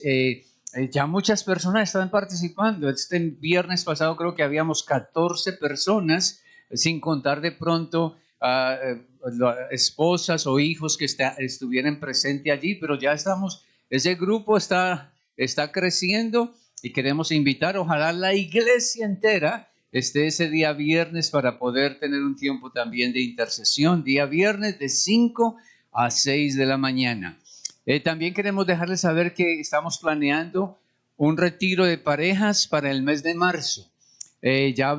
Ya muchas personas están participando. Este viernes pasado creo que habíamos 14 personas, sin contar de pronto a esposas o hijos que estuvieran presentes allí, pero ya estamos, ese grupo está creciendo y queremos invitar, ojalá la iglesia entera esté ese día viernes para poder tener un tiempo también de intercesión, día viernes de 5 a 6 de la mañana. También queremos dejarles saber que estamos planeando un retiro de parejas para el mes de marzo. Ya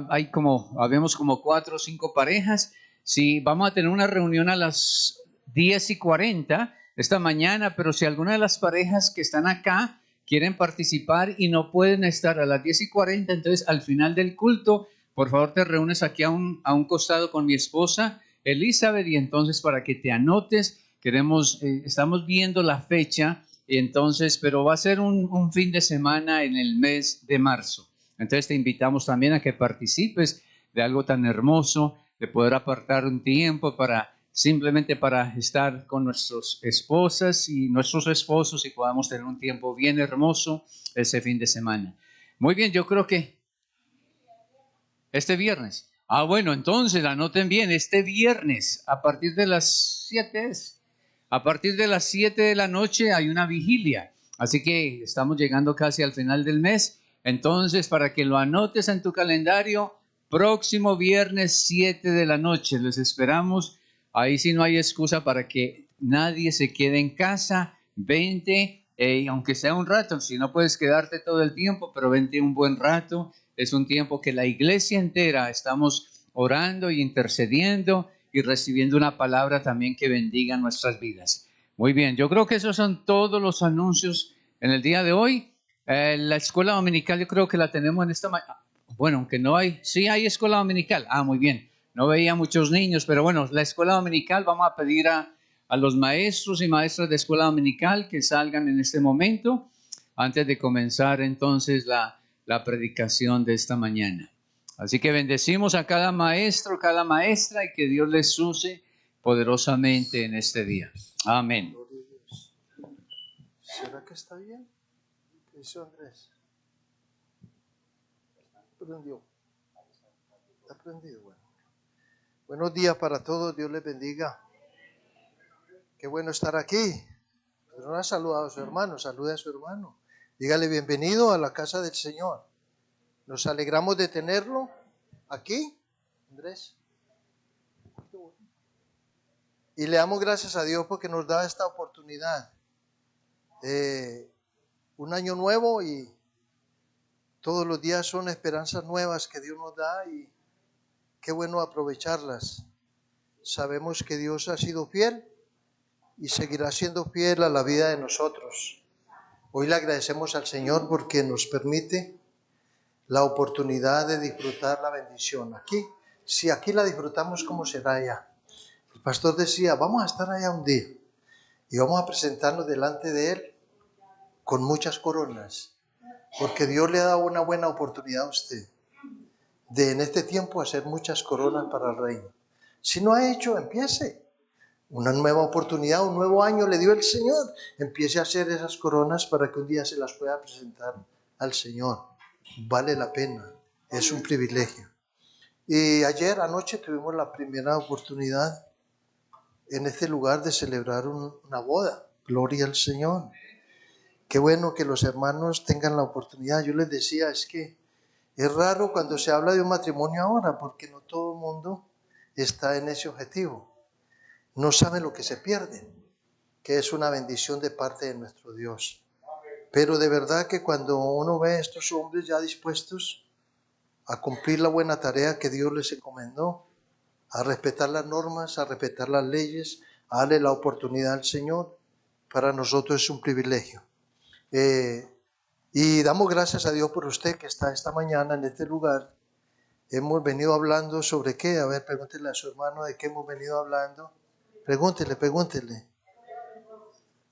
habemos como 4 o 5 parejas. Sí, vamos a tener una reunión a las 10:40 esta mañana, pero si alguna de las parejas que están acá quieren participar y no pueden estar a las 10:40, entonces al final del culto, por favor te reúnes aquí a un costado con mi esposa Elizabeth, y entonces para que te anotes. Estamos viendo la fecha, entonces, pero va a ser un fin de semana en el mes de marzo. Entonces te invitamos también a que participes de algo tan hermoso, de poder apartar un tiempo simplemente para estar con nuestras esposas y nuestros esposos y podamos tener un tiempo bien hermoso ese fin de semana. Muy bien, yo creo que este viernes. Bueno, entonces anoten bien, este viernes a partir de las 7 a partir de las 7 de la noche hay una vigilia, así que estamos llegando casi al final del mes. Entonces, para que lo anotes en tu calendario, próximo viernes 7 de la noche, les esperamos. Ahí sí no hay excusa para que nadie se quede en casa. Vente, aunque sea un rato, si no puedes quedarte todo el tiempo, pero vente un buen rato. Es un tiempo que la iglesia entera estamos orando y intercediendo y recibiendo una palabra también que bendiga nuestras vidas. Muy bien, yo creo que esos son todos los anuncios en el día de hoy. La escuela dominical yo creo que la tenemos en esta mañana. Bueno, aunque no hay, sí hay escuela dominical. Muy bien. No veía muchos niños, pero bueno, la escuela dominical, vamos a pedir a los maestros y maestras de escuela dominical que salgan en este momento antes de comenzar entonces la predicación de esta mañana. Así que bendecimos a cada maestro, cada maestra, y que Dios les use poderosamente en este día. Amén. ¿Será que está bien? ¿Qué hizo Andrés? ¿Prendió? ¿Está prendido? Bueno. Buenos días para todos, Dios les bendiga. Qué bueno estar aquí. Pero no ha saludado a su hermano, salude a su hermano. Dígale bienvenido a la casa del Señor. Nos alegramos de tenerlo aquí, Andrés. Y le damos gracias a Dios porque nos da esta oportunidad. Un año nuevo y todos los días son esperanzas nuevas que Dios nos da y qué bueno aprovecharlas. Sabemos que Dios ha sido fiel y seguirá siendo fiel a la vida de nosotros. Hoy le agradecemos al Señor porque nos permite la oportunidad de disfrutar la bendición. Aquí, si aquí la disfrutamos, ¿cómo será allá? El pastor decía, vamos a estar allá un día y vamos a presentarnos delante de Él con muchas coronas, porque Dios le ha dado una buena oportunidad a usted de en este tiempo hacer muchas coronas para el reino. Si no ha hecho, empiece. Una nueva oportunidad, un nuevo año le dio el Señor. Empiece a hacer esas coronas para que un día se las pueda presentar al Señor. Vale la pena, es un privilegio. Y anoche tuvimos la primera oportunidad en este lugar de celebrar una boda. Gloria al Señor. Qué bueno que los hermanos tengan la oportunidad. Yo les decía, es que es raro cuando se habla de un matrimonio ahora, porque no todo el mundo está en ese objetivo. No saben lo que se pierden, que es una bendición de parte de nuestro Dios. Pero de verdad que cuando uno ve a estos hombres ya dispuestos a cumplir la buena tarea que Dios les encomendó, a respetar las normas, a respetar las leyes, a darle la oportunidad al Señor, para nosotros es un privilegio. Y damos gracias a Dios por usted que está esta mañana en este lugar. Hemos venido hablando sobre qué. A ver, pregúntele a su hermano de qué hemos venido hablando. Pregúntele.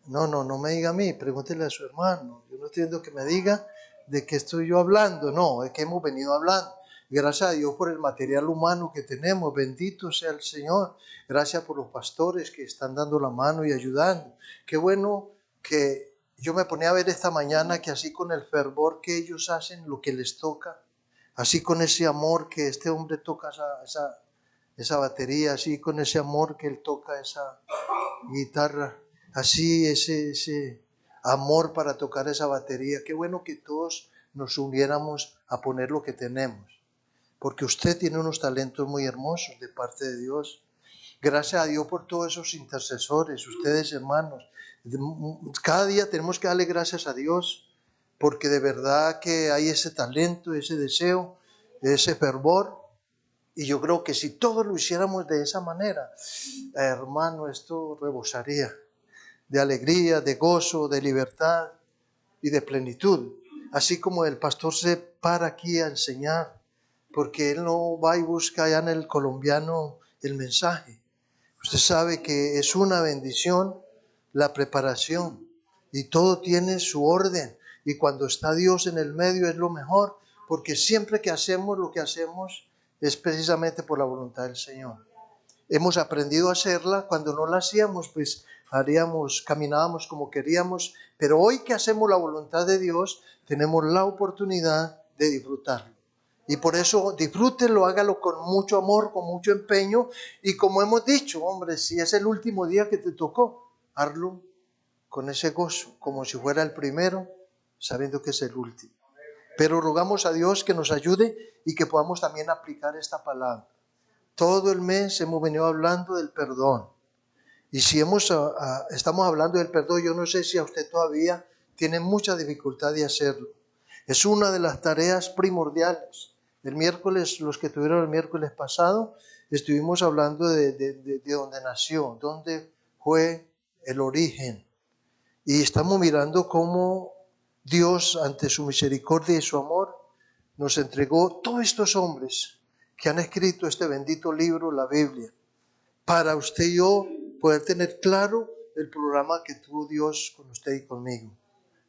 No me diga a mí, pregúntele a su hermano. Yo no entiendo que me diga de qué estoy yo hablando. No, es que hemos venido hablando. Gracias a Dios por el material humano que tenemos. Bendito sea el Señor. Gracias por los pastores que están dando la mano y ayudando. Qué bueno que Yo me ponía a ver esta mañana que así con el fervor que ellos hacen lo que les toca, así con ese amor que este hombre toca esa batería, así con ese amor que él toca esa guitarra, así ese amor para tocar esa batería. Qué bueno que todos nos uniéramos a poner lo que tenemos, porque usted tiene unos talentos muy hermosos de parte de Dios. Gracias a Dios por todos esos intercesores, ustedes hermanos. Cada día tenemos que darle gracias a Dios, porque de verdad que hay ese talento, ese deseo, ese fervor. Y yo creo que si todos lo hiciéramos de esa manera, hermano, esto rebosaría de alegría, de gozo, de libertad y de plenitud. Así como el pastor se para aquí a enseñar, porque él no va y busca allá en el colombiano el mensaje. Usted sabe que es una bendición la preparación y todo tiene su orden. Y cuando está Dios en el medio es lo mejor, porque siempre que hacemos lo que hacemos es precisamente por la voluntad del Señor. Hemos aprendido a hacerla. Cuando no la hacíamos, pues caminábamos como queríamos, pero hoy que hacemos la voluntad de Dios, tenemos la oportunidad de disfrutarlo. Y por eso disfrútelo, hágalo con mucho amor, con mucho empeño. Y como hemos dicho, hombre, si es el último día que te tocó, hazlo con ese gozo, como si fuera el primero, sabiendo que es el último. Pero rogamos a Dios que nos ayude y que podamos también aplicar esta palabra. Todo el mes hemos venido hablando del perdón. Y si estamos hablando del perdón, yo no sé si a usted todavía tiene mucha dificultad de hacerlo. Es una de las tareas primordiales. El miércoles, los que tuvieron el miércoles pasado, estuvimos hablando de dónde nació, dónde fue el origen. Y estamos mirando cómo Dios, ante su misericordia y su amor, nos entregó todos estos hombres que han escrito este bendito libro, la Biblia, para usted y yo poder tener claro el programa que tuvo Dios con usted y conmigo.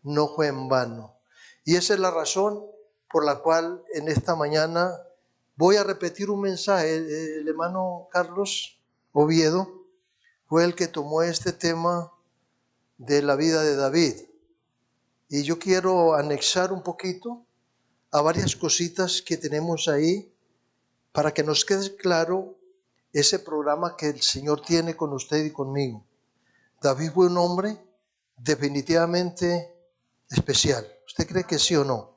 No fue en vano. Y esa es la razón por la cual en esta mañana voy a repetir un mensaje. El hermano Carlos Oviedo fue el que tomó este tema de la vida de David. Y yo quiero anexar un poquito a varias cositas que tenemos ahí para que nos quede claro ese programa que el Señor tiene con usted y conmigo. David fue un hombre definitivamente especial. ¿Usted cree que sí o no?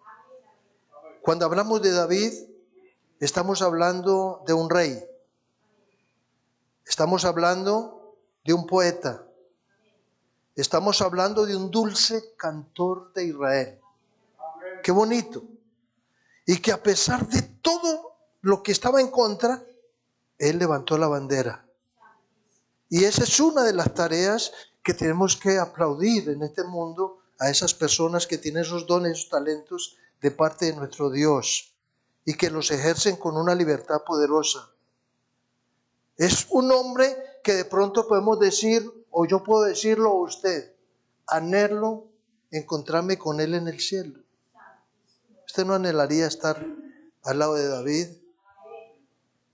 Cuando hablamos de David, estamos hablando de un rey. Estamos hablando de un poeta. Estamos hablando de un dulce cantor de Israel. Qué bonito. Y que a pesar de todo lo que estaba en contra, él levantó la bandera. Y esa es una de las tareas que tenemos que aplaudir en este mundo a esas personas que tienen esos dones, esos talentos de parte de nuestro Dios y que los ejercen con una libertad poderosa. Es un hombre que de pronto podemos decir, o yo puedo decirlo a usted, anhelo encontrarme con él en el cielo. ¿Usted no anhelaría estar al lado de David?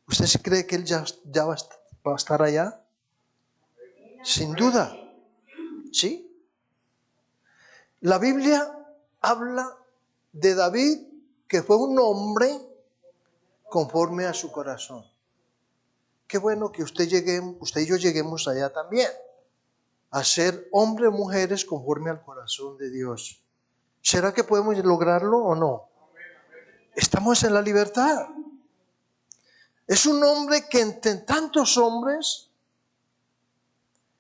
¿Usted sí cree que él ya va a estar allá? Sin duda, ¿sí? La Biblia habla de David que fue un hombre conforme a su corazón. Qué bueno que usted y yo lleguemos allá también, a ser hombres o mujeres conforme al corazón de Dios. ¿Será que podemos lograrlo o no? Estamos en la libertad. Es un hombre que entre tantos hombres,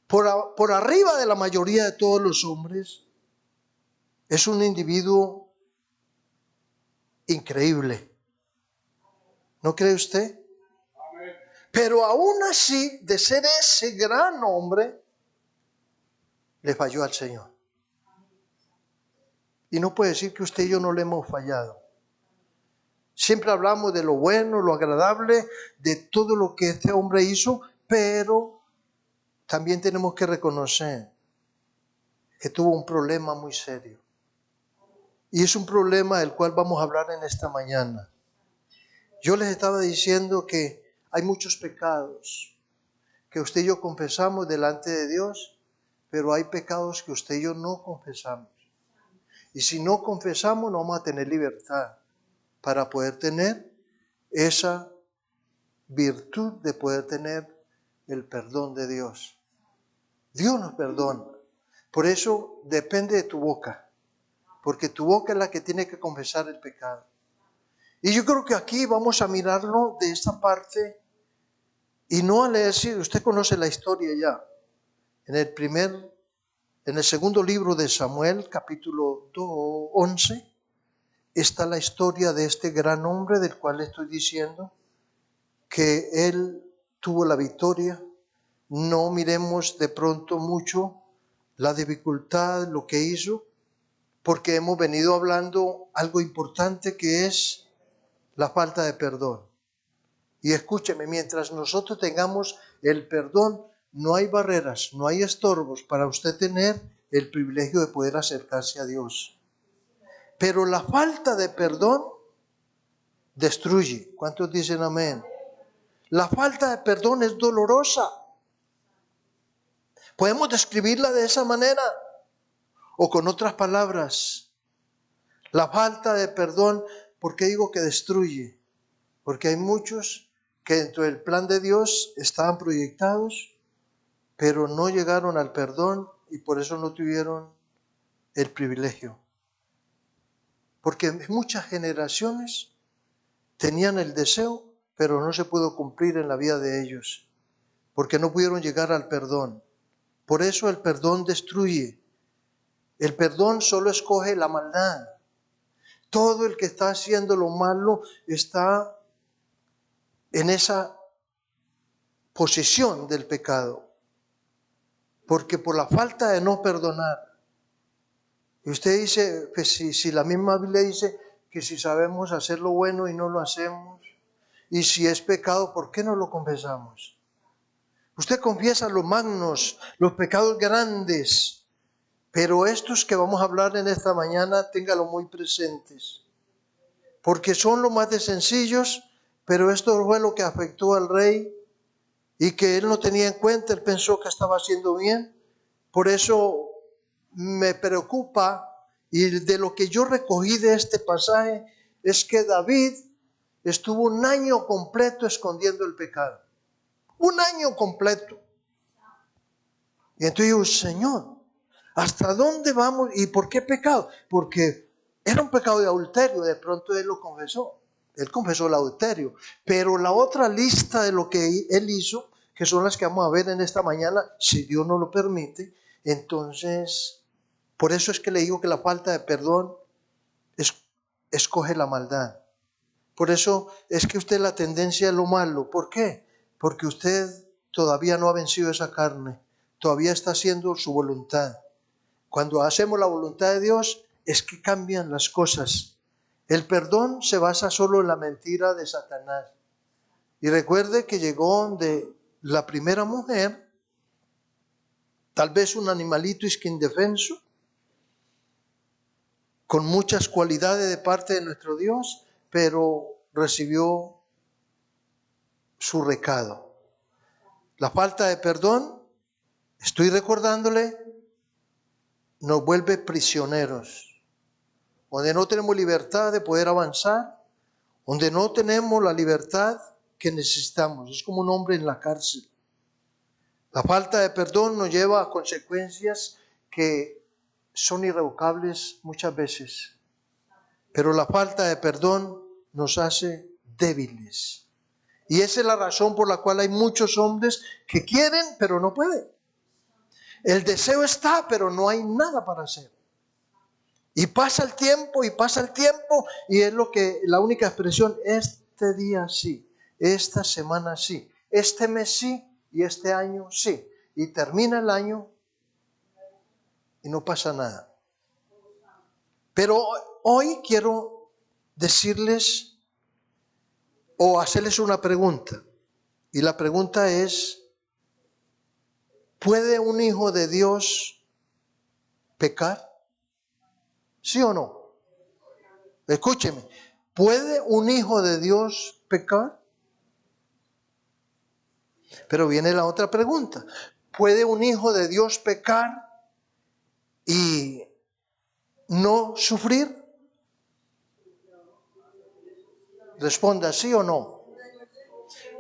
por arriba de la mayoría de todos los hombres, es un individuo increíble. ¿No cree usted? Pero aún así, de ser ese gran hombre, le falló al Señor. Y no puede decir que usted y yo no le hemos fallado. Siempre hablamos de lo bueno, lo agradable, de todo lo que este hombre hizo, pero también tenemos que reconocer que tuvo un problema muy serio. Y es un problema del cual vamos a hablar en esta mañana. Yo les estaba diciendo que hay muchos pecados que usted y yo confesamos delante de Dios, pero hay pecados que usted y yo no confesamos. Y si no confesamos, no vamos a tener libertad para poder tener esa virtud de poder tener el perdón de Dios. Dios nos perdona. Por eso depende de tu boca, porque tu boca es la que tiene que confesar el pecado. Y yo creo que aquí vamos a mirarlo de esta parte y no a leer, si usted conoce la historia ya. En el segundo libro de Samuel, capítulo 11, está la historia de este gran hombre del cual estoy diciendo que él tuvo la victoria. No miremos de pronto mucho la dificultad, lo que hizo, porque hemos venido hablando algo importante que es la falta de perdón. Y escúcheme, mientras nosotros tengamos el perdón, no hay barreras, no hay estorbos para usted tener el privilegio de poder acercarse a Dios. Pero la falta de perdón destruye. ¿Cuántos dicen amén? La falta de perdón es dolorosa. Podemos describirla de esa manera o con otras palabras. La falta de perdón, ¿por qué digo que destruye? Porque hay muchos que dentro del plan de Dios estaban proyectados, pero no llegaron al perdón y por eso no tuvieron el privilegio. Porque muchas generaciones tenían el deseo, pero no se pudo cumplir en la vida de ellos, porque no pudieron llegar al perdón. Por eso el perdón destruye. El perdón solo escoge la maldad. Todo el que está haciendo lo malo está en esa posición del pecado. Porque por la falta de no perdonar. Y usted dice, pues si la misma Biblia dice que si sabemos hacer lo bueno y no lo hacemos, y si es pecado, ¿por qué no lo confesamos? Usted confiesa los magnos, los pecados grandes, pero estos que vamos a hablar en esta mañana, téngalo muy presentes, porque son los más de sencillos, pero esto fue lo que afectó al rey y que él no tenía en cuenta, él pensó que estaba haciendo bien. Por eso me preocupa, y de lo que yo recogí de este pasaje es que David estuvo un año completo escondiendo el pecado. Un año completo. Y entonces digo, Señor, ¿hasta dónde vamos? ¿Y por qué pecado? Porque era un pecado de adulterio, de pronto él lo confesó. Él confesó el adulterio. Pero la otra lista de lo que él hizo, que son las que vamos a ver en esta mañana, si Dios no lo permite, entonces, por eso es que le digo que la falta de perdón escoge la maldad. Por eso es que usted la tendencia es lo malo. ¿Por qué? Porque usted todavía no ha vencido esa carne. Todavía está haciendo su voluntad. Cuando hacemos la voluntad de Dios es que cambian las cosas. El perdón se basa solo en la mentira de Satanás. Y recuerde que llegó de la primera mujer, tal vez un animalito indefenso, con muchas cualidades de parte de nuestro Dios, pero recibió su recado. La falta de perdón, estoy recordándole, nos vuelve prisioneros, donde no tenemos libertad de poder avanzar, donde no tenemos la libertad que necesitamos. Es como un hombre en la cárcel. La falta de perdón nos lleva a consecuencias que son irrevocables muchas veces, pero la falta de perdón nos hace débiles. Y esa es la razón por la cual hay muchos hombres que quieren, pero no pueden. El deseo está, pero no hay nada para hacer. Y pasa el tiempo, y es lo que, la única expresión, este día sí, esta semana sí, este mes sí, y este año sí. Y termina el año y no pasa nada. Pero hoy quiero decirles o hacerles una pregunta. Y la pregunta es, ¿puede un hijo de Dios pecar? ¿Sí o no? Escúcheme, ¿puede un hijo de Dios pecar? Pero viene la otra pregunta. ¿Puede un hijo de Dios pecar y no sufrir? Responda sí o no.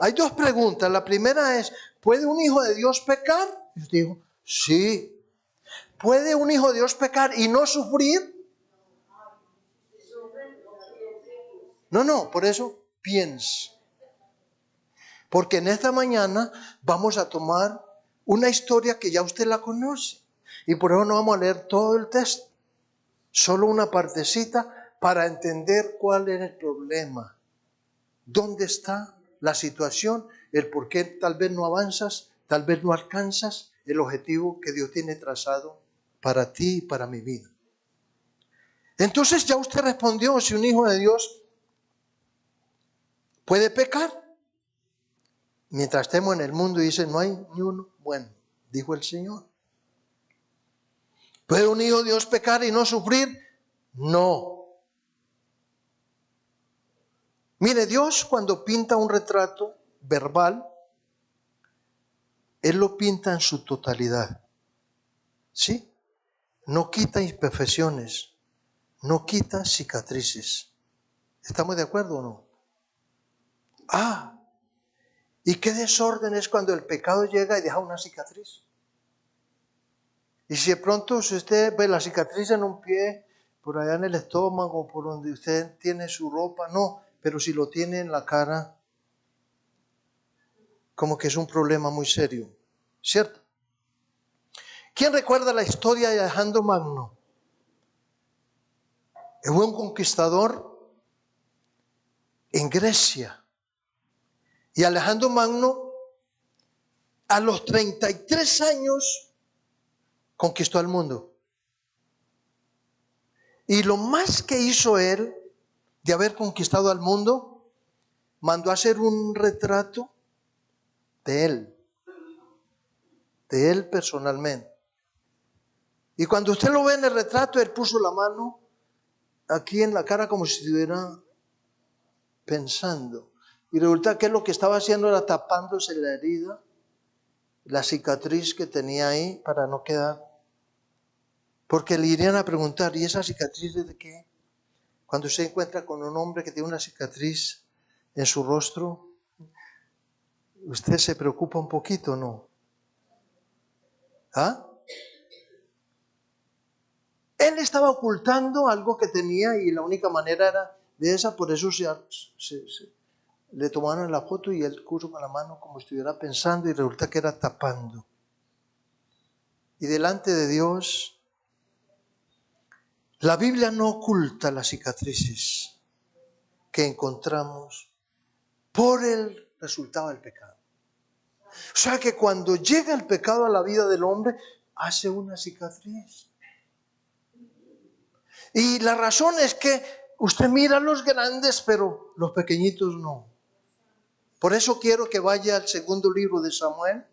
Hay dos preguntas. La primera es, ¿puede un hijo de Dios pecar? Yo digo, sí. ¿Puede un hijo de Dios pecar y no sufrir? No, por eso piense. Porque en esta mañana vamos a tomar una historia que ya usted la conoce. Y por eso no vamos a leer todo el texto. Solo una partecita para entender cuál es el problema. ¿Dónde está la situación? El por qué tal vez no avanzas, tal vez no alcanzas el objetivo que Dios tiene trazado para ti y para mi vida. Entonces ya usted respondió, si un hijo de Dios puede pecar. Mientras estemos en el mundo, dice, no hay ni uno bueno, dijo el Señor. ¿Puede un hijo de Dios pecar y no sufrir? No. Mire, Dios cuando pinta un retrato verbal, Él lo pinta en su totalidad. ¿Sí? No quita imperfecciones, no quita cicatrices. ¿Estamos de acuerdo o no? ¿Y qué desorden es cuando el pecado llega y deja una cicatriz? Y si de pronto si usted ve la cicatriz en un pie, por allá en el estómago, por donde usted tiene su ropa, no, pero si lo tiene en la cara, como que es un problema muy serio, ¿cierto? ¿Quién recuerda la historia de Alejandro Magno? Fue un conquistador en Grecia. Y Alejandro Magno, a los 33 años, conquistó el mundo. Y lo más que hizo él, de haber conquistado al mundo, mandó a hacer un retrato de él personalmente. Y cuando usted lo ve en el retrato, él puso la mano aquí en la cara como si estuviera pensando. Y resulta que lo que estaba haciendo era tapándose la herida, la cicatriz que tenía ahí para no quedar. Porque le irían a preguntar, ¿y esa cicatriz es de qué? Cuando se encuentra con un hombre que tiene una cicatriz en su rostro, ¿usted se preocupa un poquito o no? Él estaba ocultando algo que tenía y la única manera era de esa, por eso le tomaron la foto y él puso con la mano como si estuviera pensando y resulta que era tapando. Y delante de Dios, la Biblia no oculta las cicatrices que encontramos por el resultado del pecado. O sea que cuando llega el pecado a la vida del hombre, hace una cicatriz. Y la razón es que usted mira a los grandes, pero los pequeñitos no. Por eso quiero que vaya al segundo libro de Samuel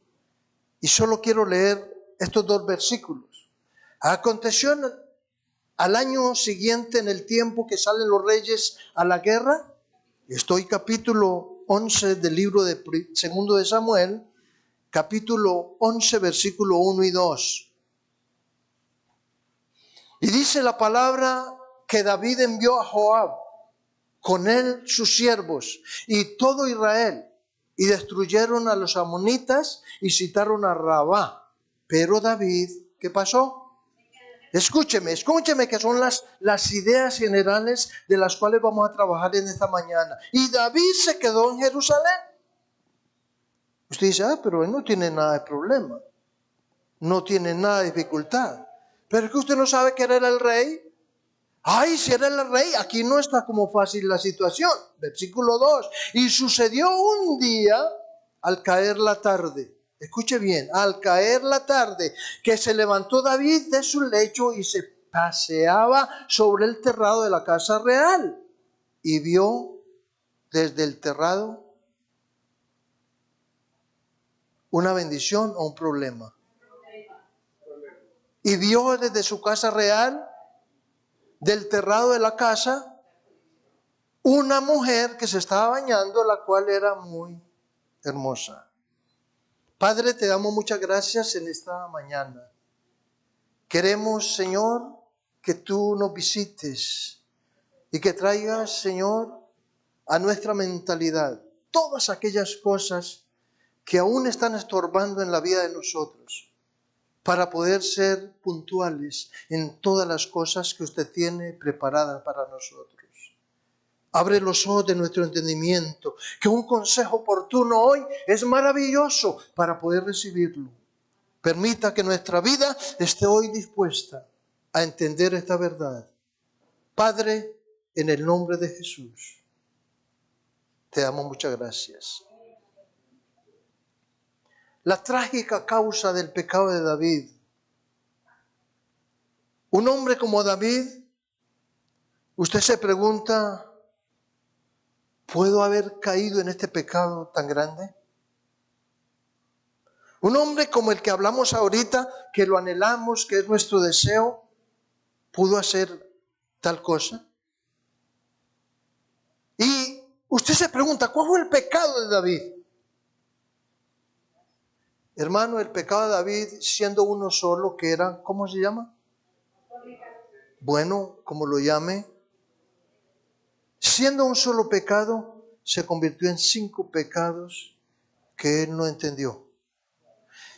y solo quiero leer estos 2 versículos. Aconteció al año siguiente, en el tiempo que salen los reyes a la guerra, estoy capítulo 11 del libro de segundo de Samuel, capítulo 11, versículo 1 y 2. Y dice la palabra que David envió a Joab, con él sus siervos y todo Israel, y destruyeron a los amonitas y citaron a Rabá. Pero David, ¿qué pasó? Escúcheme, que son las ideas generales de las cuales vamos a trabajar en esta mañana. Y David se quedó en Jerusalén. Usted dice, pero él no tiene nada de problema, no tiene nada de dificultad. Pero es que usted no sabe que era el rey. Si era el rey, aquí no está como fácil la situación. Versículo 2. Y sucedió un día, al caer la tarde, escuche bien, al caer la tarde, que se levantó David de su lecho y se paseaba sobre el terrado de la casa real. Y vio desde el terrado una bendición o un problema. Y vio desde su casa real, del terrado de la casa, una mujer que se estaba bañando, la cual era muy hermosa. Padre, te damos muchas gracias en esta mañana. Queremos, Señor, que tú nos visites y que traigas, Señor, a nuestra mentalidad todas aquellas cosas que aún están estorbando en la vida de nosotros, para poder ser puntuales en todas las cosas que usted tiene preparadas para nosotros. Abre los ojos de nuestro entendimiento, que un consejo oportuno hoy es maravilloso para poder recibirlo. Permita que nuestra vida esté hoy dispuesta a entender esta verdad. Padre, en el nombre de Jesús, te damos muchas gracias. La trágica causa del pecado de David. Un hombre como David, usted se pregunta, ¿puedo haber caído en este pecado tan grande? Un hombre como el que hablamos ahorita, que lo anhelamos, que es nuestro deseo, ¿pudo hacer tal cosa? Y usted se pregunta, ¿cuál fue el pecado de David? Hermano, el pecado de David, siendo uno solo, que era, ¿cómo se llama? Bueno, como lo llame. Siendo un solo pecado, se convirtió en 5 pecados que él no entendió.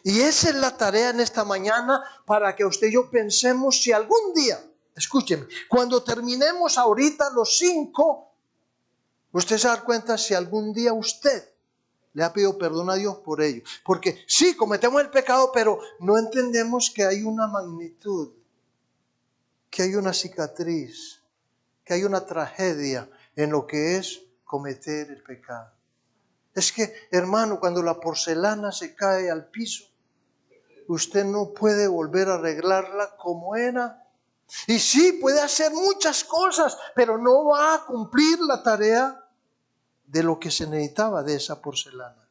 Y esa es la tarea en esta mañana para que usted y yo pensemos si algún día, escúcheme, cuando terminemos ahorita los 5, usted se da cuenta si algún día usted le ha pedido perdón a Dios por ello. Porque sí, cometemos el pecado, pero no entendemos que hay una magnitud, que hay una cicatriz, que hay una tragedia en lo que es cometer el pecado. Es que, hermano, cuando la porcelana se cae al piso, usted no puede volver a arreglarla como era. Y sí, puede hacer muchas cosas, pero no va a cumplir la tarea de lo que se necesitaba de esa porcelana.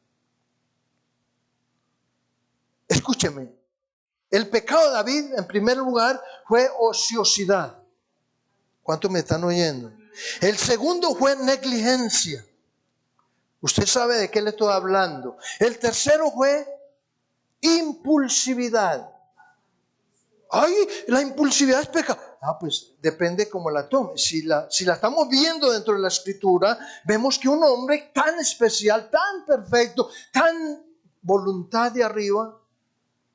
Escúcheme, el pecado de David, en primer lugar, fue ociosidad. ¿Cuántos me están oyendo? El segundo fue negligencia. Usted sabe de qué le estoy hablando. El tercero fue impulsividad. Ay, la impulsividad es pecado. Pues depende cómo la tome. Si la estamos viendo dentro de la Escritura, vemos que un hombre tan especial, tan perfecto, tan voluntad de arriba,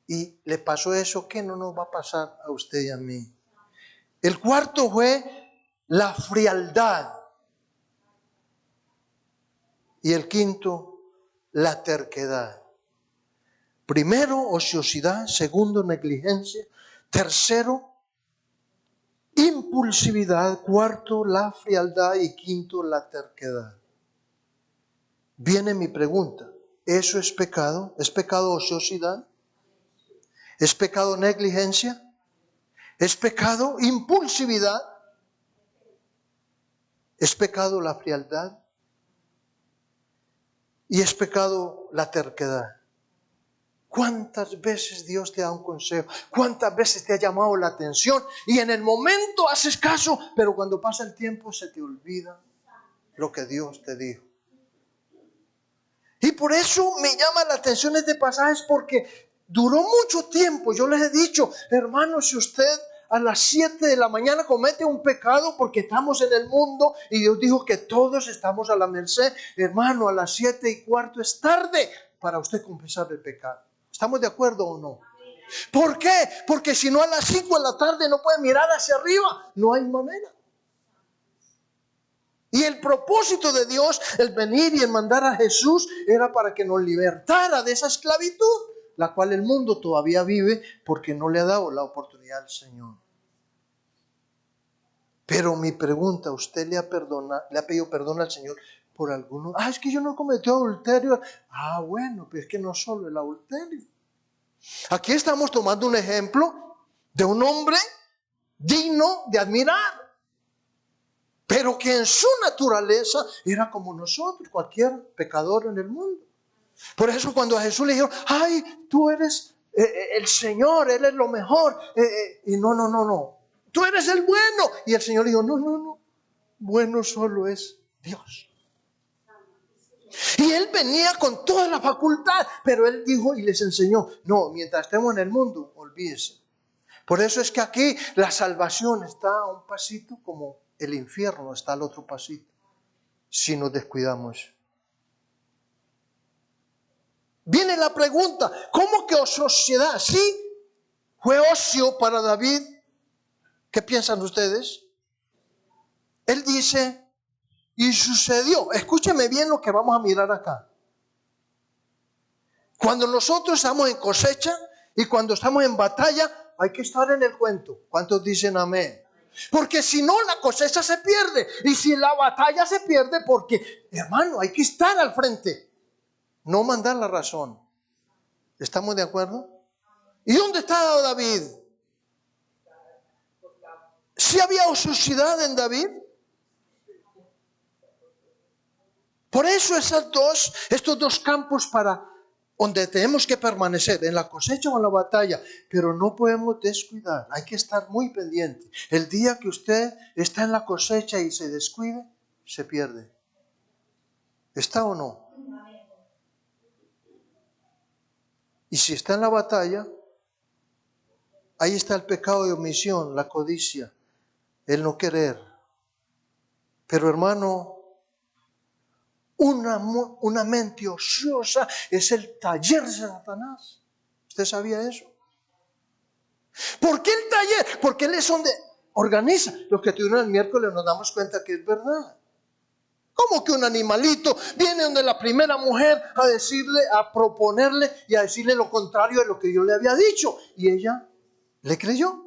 y le pasó eso, ¿qué no nos va a pasar a usted y a mí? El cuarto fue la frialdad. Y el quinto, la terquedad. Primero, ociosidad. Segundo, negligencia. Tercero, impulsividad. Cuarto, la frialdad. Y quinto, la terquedad. Viene mi pregunta. ¿Eso es pecado? ¿Es pecado ociosidad? ¿Es pecado negligencia? ¿Es pecado impulsividad? ¿Es pecado la frialdad? ¿Y es pecado la terquedad? ¿Cuántas veces Dios te da un consejo? ¿Cuántas veces te ha llamado la atención? Y en el momento haces caso, pero cuando pasa el tiempo se te olvida lo que Dios te dijo. Y por eso me llama la atención este pasaje, porque duró mucho tiempo. Yo les he dicho, hermanos, si usted a las 7 de la mañana comete un pecado porque estamos en el mundo y Dios dijo que todos estamos a la merced, hermano, a las 7:15 es tarde para usted confesar el pecado. ¿Estamos de acuerdo o no? ¿Por qué? Porque si no a las 5 de la tarde no puede mirar hacia arriba, no hay manera. Y el propósito de Dios, el venir y el mandar a Jesús, era para que nos libertara de esa esclavitud, la cual el mundo todavía vive porque no le ha dado la oportunidad al Señor. Pero mi pregunta, ¿usted le ha pedido perdón al Señor por alguno? Es que yo no cometí adulterio. Bueno, pero es que no solo el adulterio. Aquí estamos tomando un ejemplo de un hombre digno de admirar, pero que en su naturaleza era como nosotros, cualquier pecador en el mundo. Por eso cuando a Jesús le dijeron, tú eres el Señor, Él es lo mejor. Y no, tú eres el bueno. Y el Señor dijo, no, bueno solo es Dios. Y él venía con toda la facultad, pero él dijo y les enseñó, no, mientras estemos en el mundo, olvídese. Por eso es que aquí la salvación está a un pasito como el infierno está al otro pasito, si nos descuidamos. Viene la pregunta, ¿cómo que ociosidad? Sí, fue ocio para David. ¿Qué piensan ustedes? Él dice, y sucedió, escúcheme bien lo que vamos a mirar acá. Cuando nosotros estamos en cosecha y cuando estamos en batalla, hay que estar en el cuento. ¿Cuántos dicen amén? Porque si no, la cosecha se pierde. Y si la batalla se pierde, porque, hermano, hay que estar al frente. No mandar la razón. ¿Estamos de acuerdo? ¿Y dónde estaba David? ¿Sí había ociosidad en David? Por eso estos dos campos para donde tenemos que permanecer, en la cosecha o en la batalla, pero no podemos descuidar, hay que estar muy pendiente. El día que usted está en la cosecha y se descuide, se pierde. ¿Está o no? Y si está en la batalla, ahí está el pecado de omisión, la codicia, el no querer. Pero hermano, una mente ociosa es el taller de Satanás. ¿Usted sabía eso? ¿Por qué el taller? Porque él es donde organiza. Los que tuvieron el miércoles nos damos cuenta que es verdad. ¿Cómo que un animalito viene donde la primera mujer a decirle, a proponerle y a decirle lo contrario de lo que yo le había dicho? Y ella le creyó.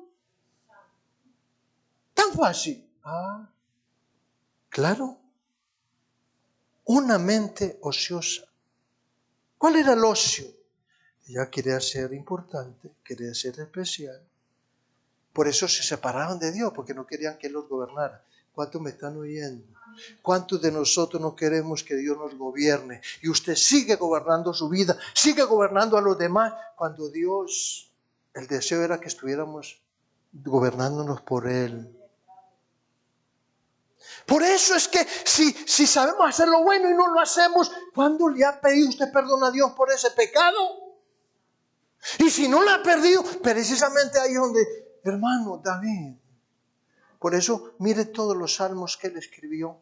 Tan fácil. Ah, claro. Una mente ociosa. ¿Cuál era el ocio? Ella quería ser importante, quería ser especial. Por eso se separaron de Dios, porque no querían que Él los gobernara. ¿Cuántos me están oyendo? ¿Cuántos de nosotros no queremos que Dios nos gobierne? Y usted sigue gobernando su vida, sigue gobernando a los demás, cuando Dios, el deseo era que estuviéramos gobernándonos por Él. Por eso es que si sabemos hacer lo bueno y no lo hacemos, ¿cuándo le ha pedido usted perdón a Dios por ese pecado? Y si no lo ha perdido, precisamente ahí donde, hermano David. Por eso, mire todos los salmos que él escribió.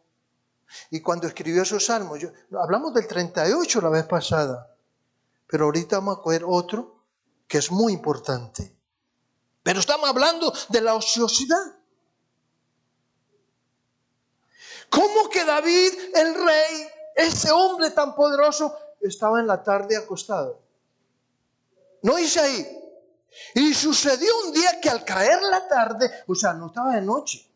Y cuando escribió esos salmos, hablamos del 38 la vez pasada, pero ahorita vamos a coger otro que es muy importante. Pero estamos hablando de la ociosidad. ¿Cómo que David, el rey, ese hombre tan poderoso, estaba en la tarde acostado? No dice ahí. Y sucedió un día que al caer la tarde, o sea, no estaba de noche,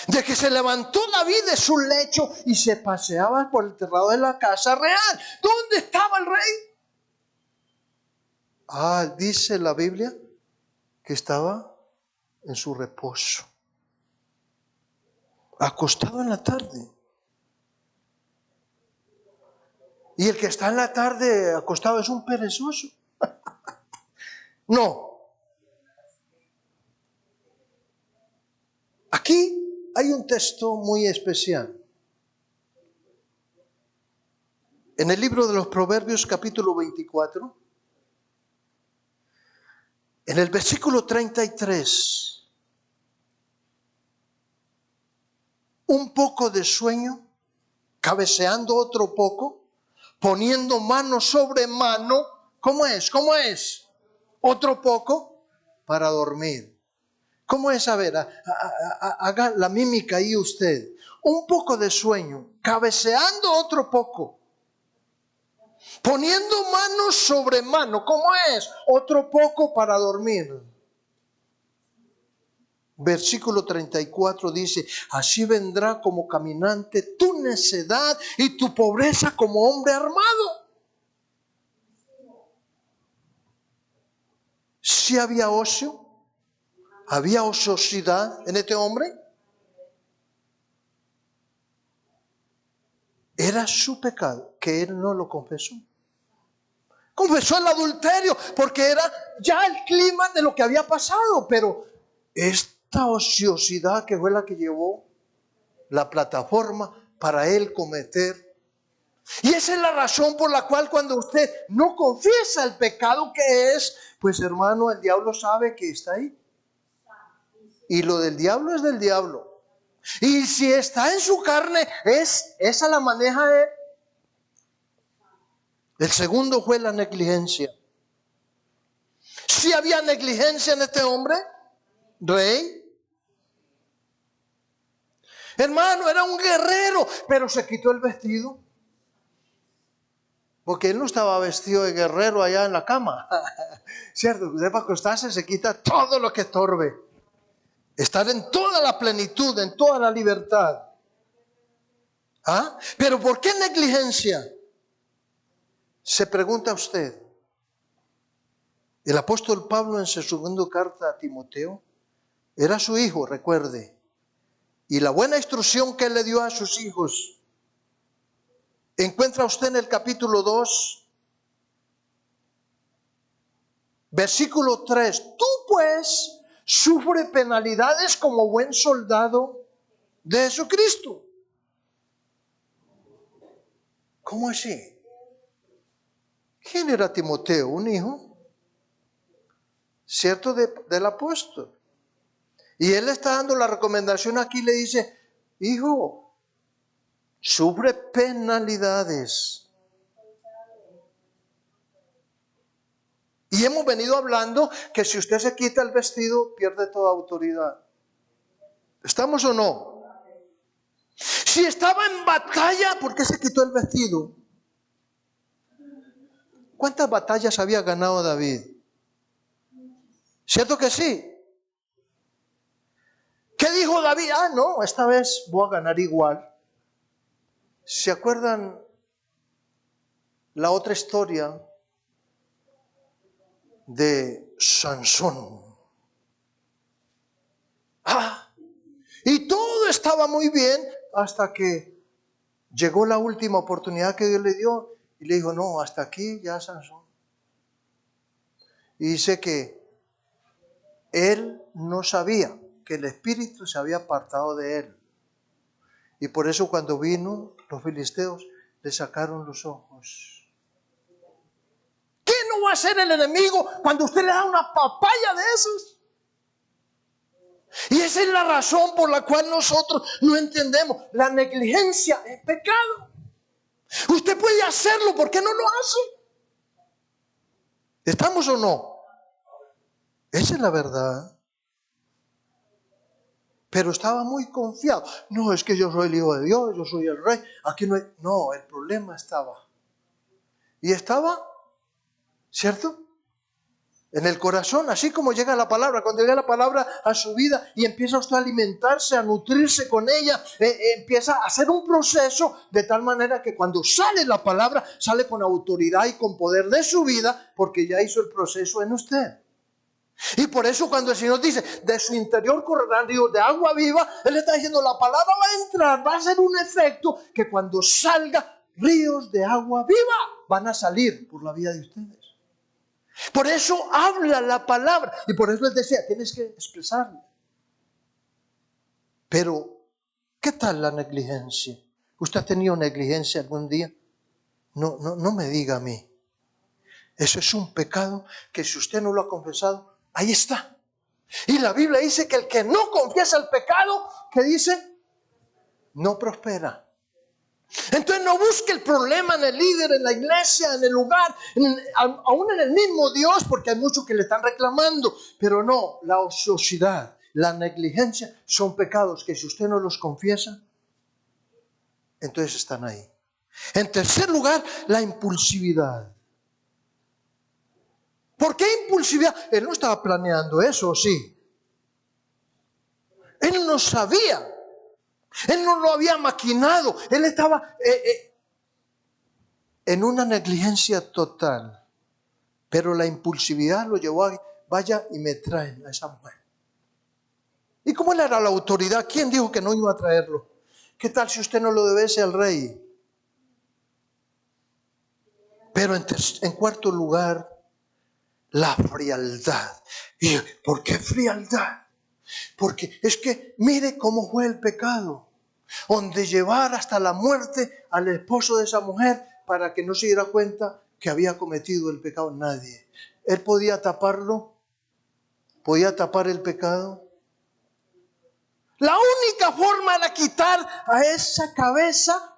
de que se levantó David de su lecho y se paseaba por el terrado de la casa real. ¿Dónde estaba el rey? Ah, dice la Biblia que estaba en su reposo, acostado en la tarde. Y el que está en la tarde acostado es un perezoso. No. Aquí hay un texto muy especial. En el libro de los Proverbios, capítulo 24, en el versículo 33, un poco de sueño, cabeceando otro poco, poniendo mano sobre mano. ¿Cómo es? ¿Cómo es? Otro poco para dormir. ¿Cómo es? A ver, haga la mímica ahí usted. Un poco de sueño, cabeceando otro poco, poniendo mano sobre mano. ¿Cómo es? Otro poco para dormir. Versículo 34 dice, así vendrá como caminante tu necedad y tu pobreza como hombre armado. ¿Sí había ocio? ¿Había ociosidad en este hombre? Era su pecado, que él no lo confesó. Confesó el adulterio, porque era ya el clima de lo que había pasado, pero esta ociosidad que fue la que llevó la plataforma para él cometer Y esa es la razón por la cual cuando usted no confiesa el pecado que es, pues hermano, el diablo sabe que está ahí. Y lo del diablo es del diablo. Y si está en su carne, esa la maneja él. El segundo fue la negligencia. Si había negligencia en este hombre, rey. Hermano, era un guerrero, pero se quitó el vestido. Porque él no estaba vestido de guerrero allá en la cama. ¿Cierto? Usted para acostarse se quita todo lo que estorbe. Estar en toda la plenitud, en toda la libertad. ¿Ah? Pero ¿por qué negligencia? Se pregunta usted. El apóstol Pablo en su segunda carta a Timoteo era su hijo, recuerde. Y la buena instrucción que él le dio a sus hijos encuentra usted en el capítulo 2, versículo 3. Tú pues sufre penalidades como buen soldado de Jesucristo. ¿Cómo así? ¿Quién era Timoteo? Un hijo, ¿cierto? Del apóstol. Y él está dando la recomendación aquí, le dice, hijo, sufre penalidades. Y hemos venido hablando que si usted se quita el vestido, pierde toda autoridad. ¿Estamos o no? Si estaba en batalla, ¿por qué se quitó el vestido? ¿Cuántas batallas había ganado David? ¿Cierto que sí? ¿Qué dijo David? No, esta vez voy a ganar igual. ¿Se acuerdan la otra historia de Sansón? Y todo estaba muy bien hasta que llegó la última oportunidad que Dios le dio y le dijo, no, hasta aquí ya Sansón. Y dice que él no sabía que el espíritu se había apartado de él. Y por eso cuando vino los filisteos le sacaron los ojos. ¿Qué no va a hacer el enemigo cuando usted le da una papaya de esos? Y esa es la razón por la cual nosotros no entendemos. La negligencia es pecado. Usted puede hacerlo, ¿por qué no lo hace? ¿Estamos o no? Esa es la verdad. Pero estaba muy confiado. No, es que yo soy el hijo de Dios, yo soy el rey. Aquí no hay... No, el problema estaba. Y estaba, ¿cierto? En el corazón, así como llega la palabra. Cuando llega la palabra a su vida y empieza usted a alimentarse, a nutrirse con ella, empieza a hacer un proceso de tal manera que cuando sale la palabra, sale con autoridad y con poder de su vida, porque ya hizo el proceso en usted. Y por eso cuando el Señor dice, de su interior correrán ríos de agua viva, Él está diciendo, la palabra va a entrar, va a hacer un efecto que cuando salga, ríos de agua viva van a salir por la vida de ustedes. Por eso habla la palabra. Y por eso les decía, tienes que expresarla. Pero, ¿qué tal la negligencia? ¿Usted ha tenido negligencia algún día? No me diga a mí. Eso es un pecado que si usted no lo ha confesado, ahí está. Y la Biblia dice que el que no confiesa el pecado, ¿qué dice? No prospera. Entonces no busque el problema en el líder, en la iglesia, en el lugar, aún en el mismo Dios, porque hay muchos que le están reclamando. Pero no, la ociosidad, la negligencia son pecados que si usted no los confiesa, entonces están ahí. En tercer lugar, la impulsividad. ¿Por qué impulsividad? Él no estaba planeando eso, ¿sí? Él no sabía. Él no lo había maquinado. Él estaba en una negligencia total. Pero la impulsividad lo llevó a, vaya y me traen a esa mujer. ¿Y cómo le era la autoridad? ¿Quién dijo que no iba a traerlo? ¿Qué tal si usted no lo debese al rey? Pero en cuarto lugar, la frialdad. ¿Y por qué frialdad? Porque es que mire cómo fue el pecado. donde llevar hasta la muerte al esposo de esa mujer para que no se diera cuenta que había cometido el pecado. Nadie. Él podía taparlo, podía tapar el pecado. La única forma era quitar a esa cabeza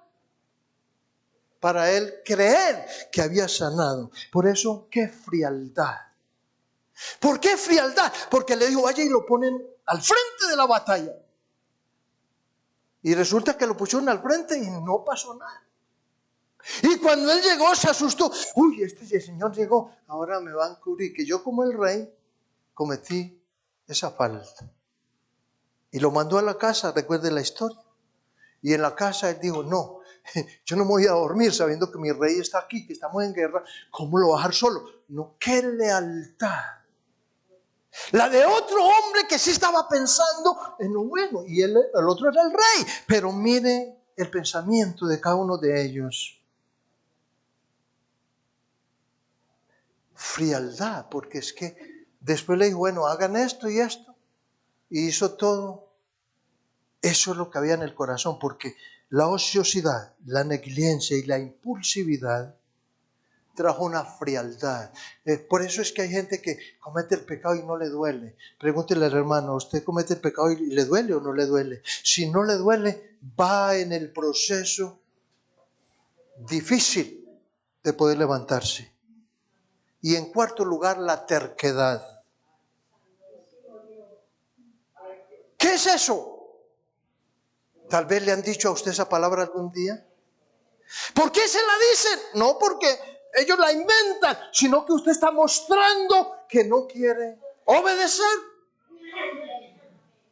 para él creer que había sanado. Por eso, qué frialdad. ¿Por qué frialdad? Porque le dijo, vaya y lo ponen al frente de la batalla. Y resulta que lo pusieron al frente y no pasó nada. Y cuando él llegó se asustó. Uy, este señor llegó, ahora me van a cubrir. Que yo como el rey cometí esa falta. Y lo mandó a la casa, recuerde la historia. Y en la casa él dijo, no, yo no me voy a dormir sabiendo que mi rey está aquí, que estamos en guerra. ¿Cómo lo voy a dejar solo? No, qué lealtad. La de otro hombre que sí estaba pensando en lo bueno. Y el otro era el rey. Pero mire el pensamiento de cada uno de ellos. Frialdad, porque es que después le dijo, bueno, hagan esto y esto. Y hizo todo. Eso es lo que había en el corazón, porque la ociosidad, la negligencia y la impulsividad trajo una frialdad. Por eso es que hay gente que comete el pecado y no le duele. Pregúntele al hermano, ¿usted comete el pecado y le duele o no le duele? Si no le duele, va en el proceso difícil de poder levantarse. Y en cuarto lugar, la terquedad. ¿Qué es eso? Tal vez le han dicho a usted esa palabra algún día. ¿Por qué se la dicen? No porque ellos la inventan, sino que usted está mostrando que no quiere obedecer.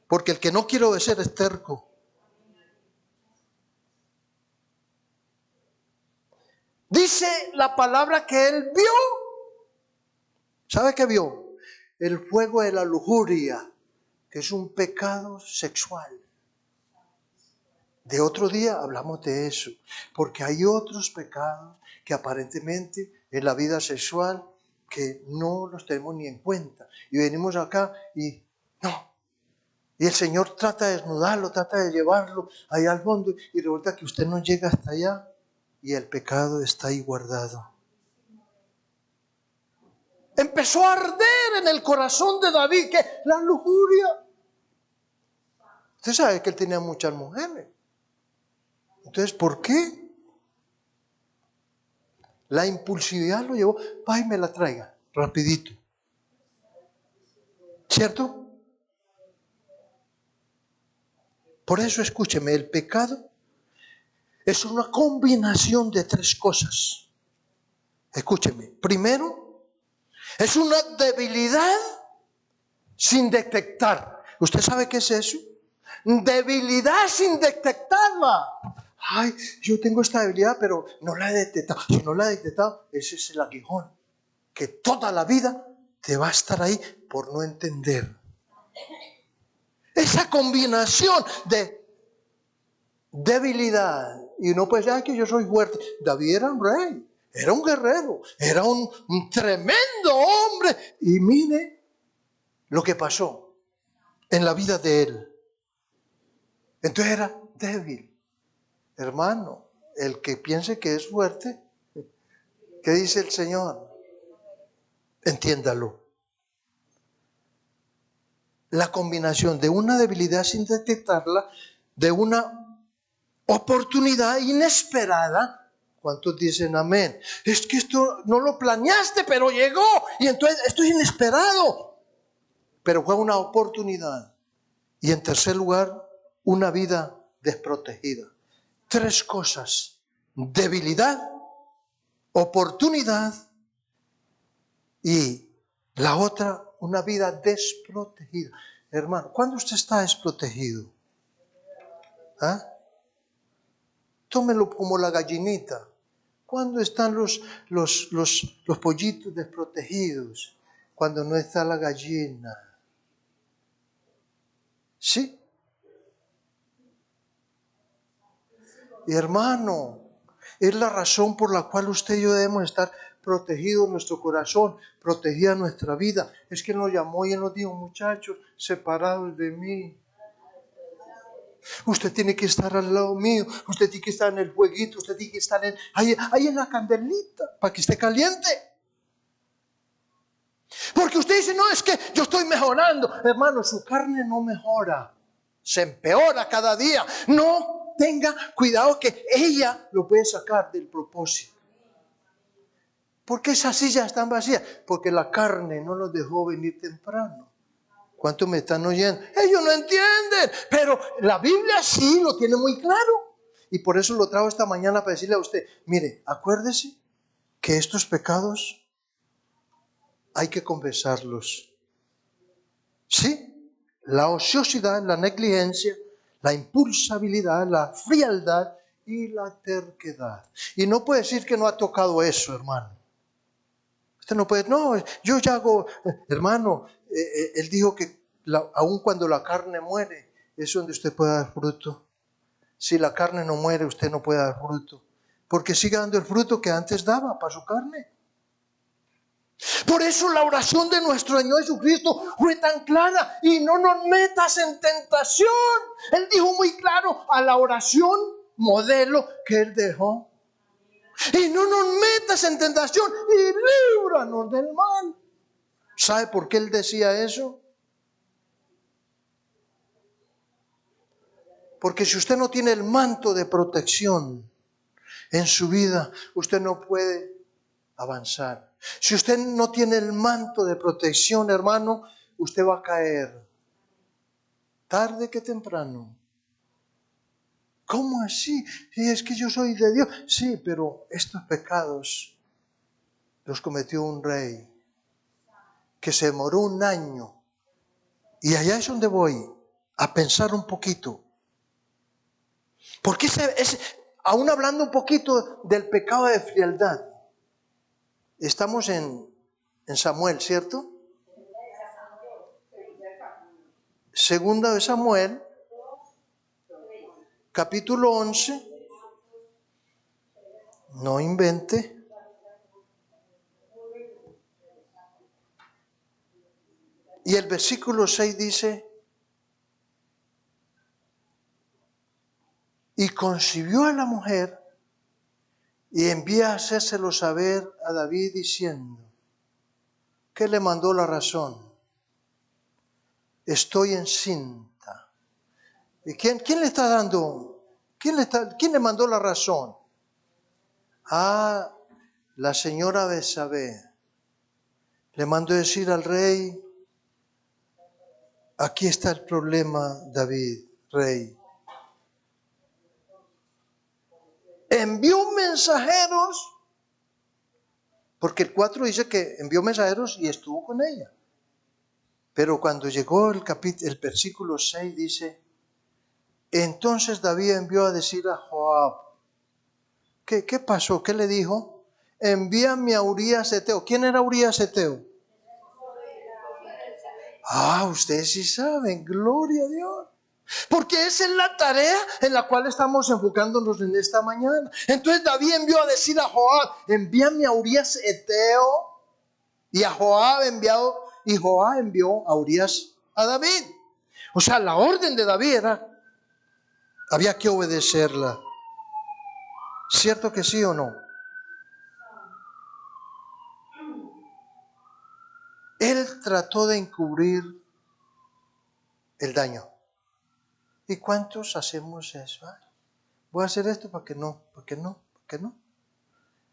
Porque el que no quiere obedecer es terco. Dice la palabra que él vio. ¿Sabe qué vio? El fuego de la lujuria, que es un pecado sexual. De otro día hablamos de eso, porque hay otros pecados que aparentemente en la vida sexual que no los tenemos ni en cuenta. Y venimos acá y no. Y el Señor trata de desnudarlo, trata de llevarlo allá al fondo y resulta que usted no llega hasta allá y el pecado está ahí guardado. Empezó a arder en el corazón de David que la lujuria. Usted sabe que él tenía muchas mujeres. Entonces, ¿por qué? La impulsividad lo llevó, va y me la traiga, rapidito. ¿Cierto? Por eso escúcheme, el pecado es una combinación de tres cosas. Escúcheme, primero, es una debilidad sin detectar. ¿Usted sabe qué es eso? Debilidad sin detectarla. Ay, yo tengo esta debilidad, pero no la he detectado. Si no la he detectado, ese es el aguijón, que toda la vida te va a estar ahí por no entender. Esa combinación de debilidad. Y no puede decir, que yo soy fuerte. David era un rey, era un guerrero, era un tremendo hombre. Y mire lo que pasó en la vida de él. Entonces era débil. Hermano, el que piense que es fuerte, ¿qué dice el Señor? Entiéndalo. La combinación de una debilidad sin detectarla, de una oportunidad inesperada. ¿Cuántos dicen amén? Es que esto no lo planeaste, pero llegó. Y entonces esto es inesperado. Pero fue una oportunidad. Y en tercer lugar, una vida desprotegida. Tres cosas: debilidad, oportunidad y la otra, una vida desprotegida. Hermano, ¿cuándo usted está desprotegido? ¿Ah? Tómelo como la gallinita. ¿Cuándo están los pollitos desprotegidos? Cuando no está la gallina. ¿Sí? Y hermano, es la razón por la cual usted y yo debemos estar protegidos nuestro corazón, protegida nuestra vida. Es que Él nos llamó y Él nos dijo, muchachos, separados de mí. Usted tiene que estar al lado mío, usted tiene que estar en el fueguito, usted tiene que estar ahí en la candelita para que esté caliente. Porque usted dice, no, es que yo estoy mejorando. Hermano, su carne no mejora, se empeora cada día. No tenga cuidado que ella lo puede sacar del propósito. ¿Por qué esas sillas están vacías? Porque la carne no los dejó venir temprano. ¿Cuántos me están oyendo? Ellos no entienden, pero la Biblia sí lo tiene muy claro. Y por eso lo traigo esta mañana para decirle a usted, mire, acuérdese que estos pecados hay que confesarlos. ¿Sí? La ociosidad, la negligencia, la impulsabilidad, la frialdad y la terquedad. Y no puede decir que no ha tocado eso, hermano. Usted no puede, no, yo ya hago, hermano, él dijo que aun cuando la carne muere, es donde usted puede dar fruto. Si la carne no muere, usted no puede dar fruto. Porque sigue dando el fruto que antes daba para su carne. Por eso la oración de nuestro Señor Jesucristo fue tan clara. Y no nos metas en tentación. Él dijo muy claro a la oración modelo que Él dejó. Y no nos metas en tentación y líbranos del mal. ¿Sabe por qué Él decía eso? Porque si usted no tiene el manto de protección en su vida, usted no puede avanzar. Si usted no tiene el manto de protección, hermano, usted va a caer tarde que temprano. ¿Cómo así? Y es que yo soy de Dios. Sí, pero estos pecados los cometió un rey que se demoró un año. Y allá es donde voy a pensar un poquito. Porque aún hablando un poquito del pecado de frialdad, estamos en Samuel, ¿cierto? Segunda de Samuel, capítulo 11. No invente. Y el versículo 6 dice, y concibió a la mujer y envía a hacérselo saber a David diciendo, ¿qué le mandó la razón? Estoy encinta. ¿Y quién le está dando? ¿Quién le mandó la razón? Ah, la señora Betsabé. Le mandó decir al rey, aquí está el problema, David, rey. Envió mensajeros, porque el 4 dice que envió mensajeros y estuvo con ella. Pero cuando llegó el versículo 6 dice, entonces David envió a decir a Joab, ¿qué pasó? ¿Qué le dijo? Envíame a Urías Eteo. ¿Quién era Urías Eteo? Ah, ustedes sí saben, gloria a Dios. Porque esa es la tarea en la cual estamos enfocándonos en esta mañana. Entonces David envió a decir a Joab, envíame a Urías Eteo. Y Joab envió a Urías a David. O sea, la orden de David había que obedecerla. ¿Cierto que sí o no? Él trató de encubrir el daño. ¿Y cuántos hacemos eso? Voy a hacer esto para que no.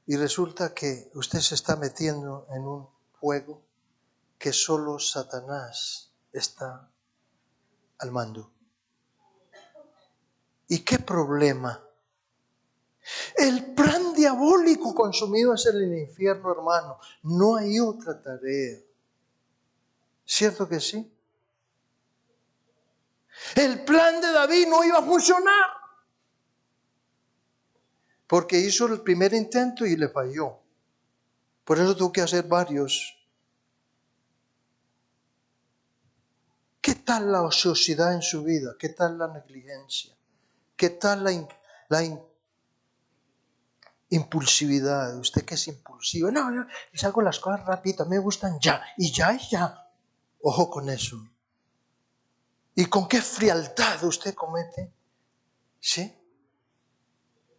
Y resulta que usted se está metiendo en un juego que solo Satanás está al mando. ¿Y qué problema? El plan diabólico consumido es el infierno, hermano. No hay otra tarea. ¿Cierto que sí? El plan de David no iba a funcionar. Porque hizo el primer intento y le falló. Por eso tuvo que hacer varios. ¿Qué tal la ociosidad en su vida? ¿Qué tal la negligencia? ¿Qué tal la impulsividad? ¿Usted qué es impulsivo? No, les hago las cosas rápido, me gustan ya. Y ya. Ojo con eso. ¿Y con qué frialdad usted comete ¿Sí?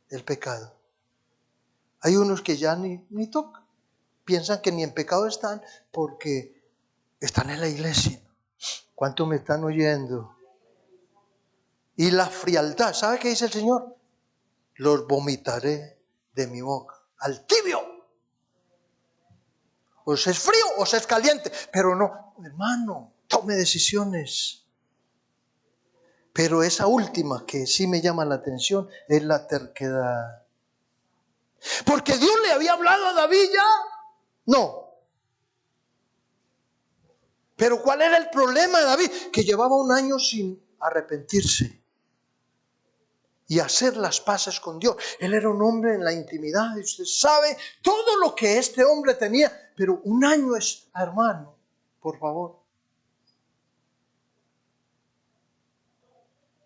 El pecado. Hay unos que ya ni tocan. Piensan que ni en pecado están porque están en la iglesia. ¿Cuántos me están oyendo? Y la frialdad, ¿sabe qué dice el Señor? Los vomitaré de mi boca. Al tibio. O se es frío o se es caliente. Pero no, hermano, tome decisiones. Pero esa última que sí me llama la atención es la terquedad. Porque Dios le había hablado a David ya. No. Pero ¿cuál era el problema de David? Que llevaba un año sin arrepentirse y hacer las paces con Dios. Él era un hombre en la intimidad. Y usted sabe todo lo que este hombre tenía. Pero un año es, hermano, por favor.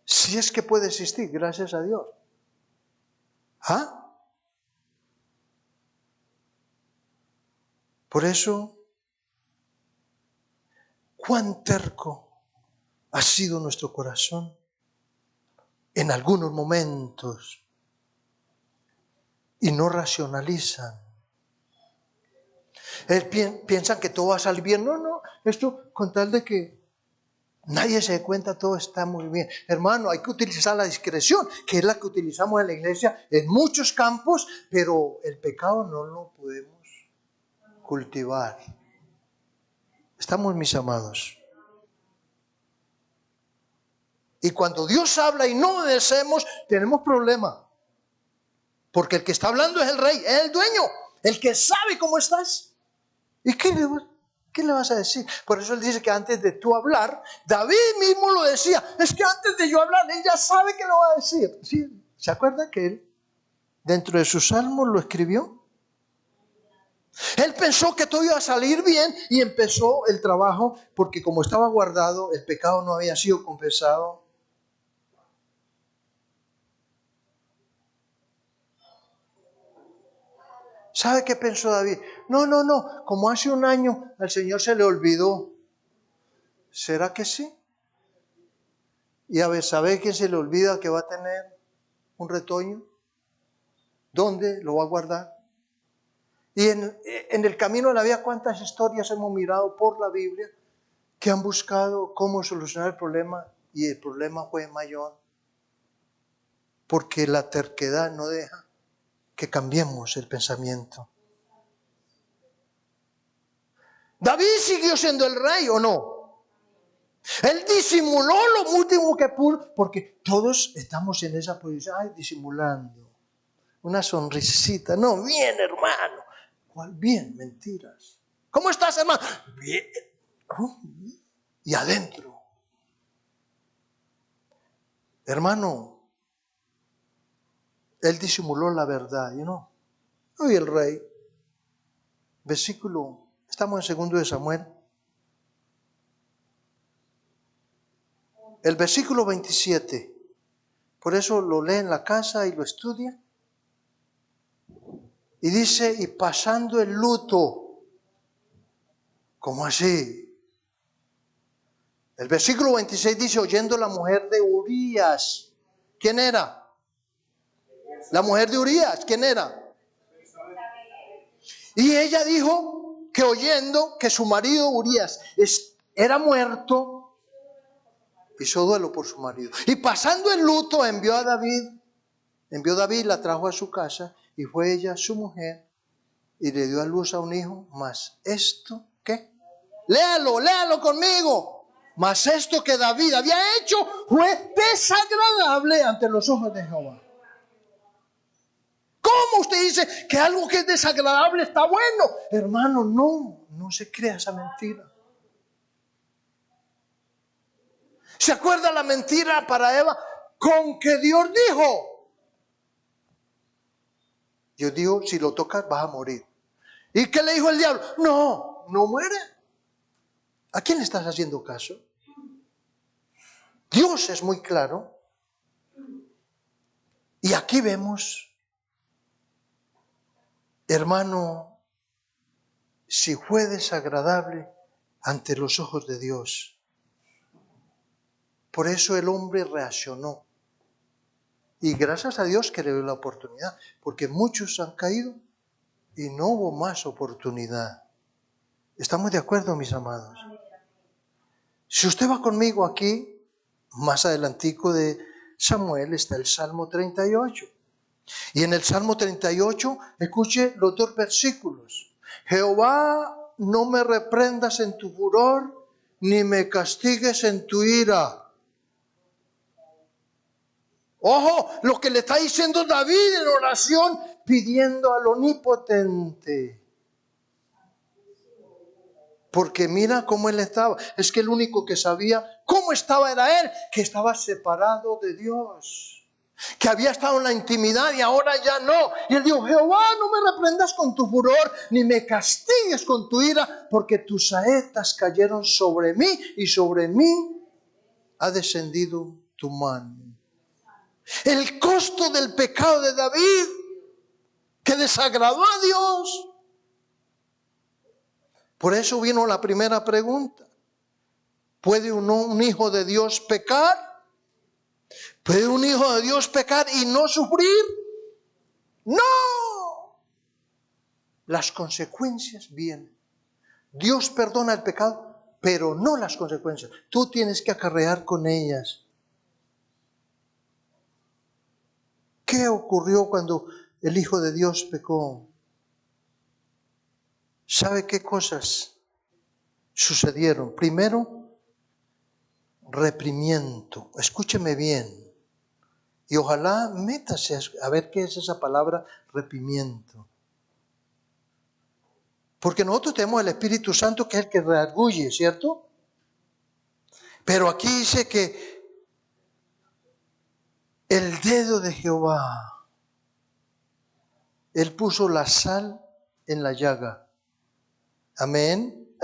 Si es que puede existir, gracias a Dios. ¿Ah? Por eso, cuán terco ha sido nuestro corazón en algunos momentos y no racionalizan. Piensan que todo va a salir bien. No, esto con tal de que nadie se dé cuenta, todo está muy bien. Hermano, hay que utilizar la discreción, que es la que utilizamos en la iglesia en muchos campos, pero el pecado no lo podemos cultivar. Estamos, mis amados. Y cuando Dios habla y no obedecemos, tenemos problemas. Porque el que está hablando es el rey, es el dueño, el que sabe cómo estás. ¿Y qué le vas a decir? Por eso él dice que antes de tú hablar, David mismo lo decía, es que antes de yo hablar, él ya sabe que lo va a decir. ¿Sí? ¿Se acuerda que él dentro de sus salmos lo escribió? Él pensó que todo iba a salir bien y empezó el trabajo porque como estaba guardado, el pecado no había sido confesado. ¿Sabe qué pensó David? No, como hace un año al Señor se le olvidó. ¿Será que sí? Y a ver, ¿sabe que se le olvida que va a tener un retoño? ¿Dónde lo va a guardar? Y en el camino de la vida, ¿cuántas historias hemos mirado por la Biblia que han buscado cómo solucionar el problema y el problema fue mayor? Porque la terquedad no deja que cambiemos el pensamiento. ¿David siguió siendo el rey o no? Él disimuló lo último que pudo, porque todos estamos en esa posición, disimulando. Una sonrisita, no, bien hermano. ¿Cuál bien? Mentiras. ¿Cómo estás, hermano? Bien. Y adentro. Hermano, él disimuló la verdad, ¿no? Y el rey, versículo, estamos en 2 de Samuel. El versículo 27, por eso lo lee en la casa y lo estudia. Y dice, y pasando el luto, ¿cómo así? El versículo 26 dice, oyendo la mujer de Urías. ¿Quién era? La mujer de Urías, ¿quién era? Y ella dijo que oyendo que su marido Urías era muerto, hizo duelo por su marido. Y pasando el luto envió David, la trajo a su casa y fue ella su mujer y le dio a luz a un hijo. Mas esto, ¿qué? Léalo conmigo. Mas esto que David había hecho fue desagradable ante los ojos de Jehová. ¿Cómo usted dice que algo que es desagradable está bueno? Hermano, no se crea esa mentira. ¿Se acuerda la mentira para Eva? Con que Dios dijo. Dios dijo, si lo tocas vas a morir. ¿Y qué le dijo el diablo? No muere. ¿A quién le estás haciendo caso? Dios es muy claro. Y aquí vemos, hermano, si fue desagradable ante los ojos de Dios. Por eso el hombre reaccionó. Y gracias a Dios que le dio la oportunidad, porque muchos han caído y no hubo más oportunidad. ¿Estamos de acuerdo, mis amados? Si usted va conmigo aquí, más adelantico de Samuel está el Salmo 38. Y en el Salmo 38, escuche los 2 versículos. Jehová, no me reprendas en tu furor, ni me castigues en tu ira. Ojo, lo que le está diciendo David en oración, pidiendo al Omnipotente. Porque mira cómo él estaba. Es que el único que sabía cómo estaba era él, que estaba separado de Dios. Que había estado en la intimidad y ahora ya no. Y él dijo, Jehová, no me reprendas con tu furor, ni me castigues con tu ira, porque tus saetas cayeron sobre mí y sobre mí ha descendido tu mano. El costo del pecado de David, que desagradó a Dios. Por eso vino la primera pregunta. ¿Puede un hijo de Dios pecar? ¿Puede un hijo de Dios pecar y no sufrir? ¡No! Las consecuencias vienen. Dios perdona el pecado, pero no las consecuencias. Tú tienes que acarrear con ellas. ¿Qué ocurrió cuando el Hijo de Dios pecó? ¿Sabe qué cosas sucedieron? Primero, reprimimiento. Escúcheme bien. Y ojalá métase a ver qué es esa palabra reprimimiento. Porque nosotros tenemos el Espíritu Santo, que es el que redarguye, ¿cierto? Pero aquí dice que el dedo de Jehová, Él puso la sal en la llaga. Amén.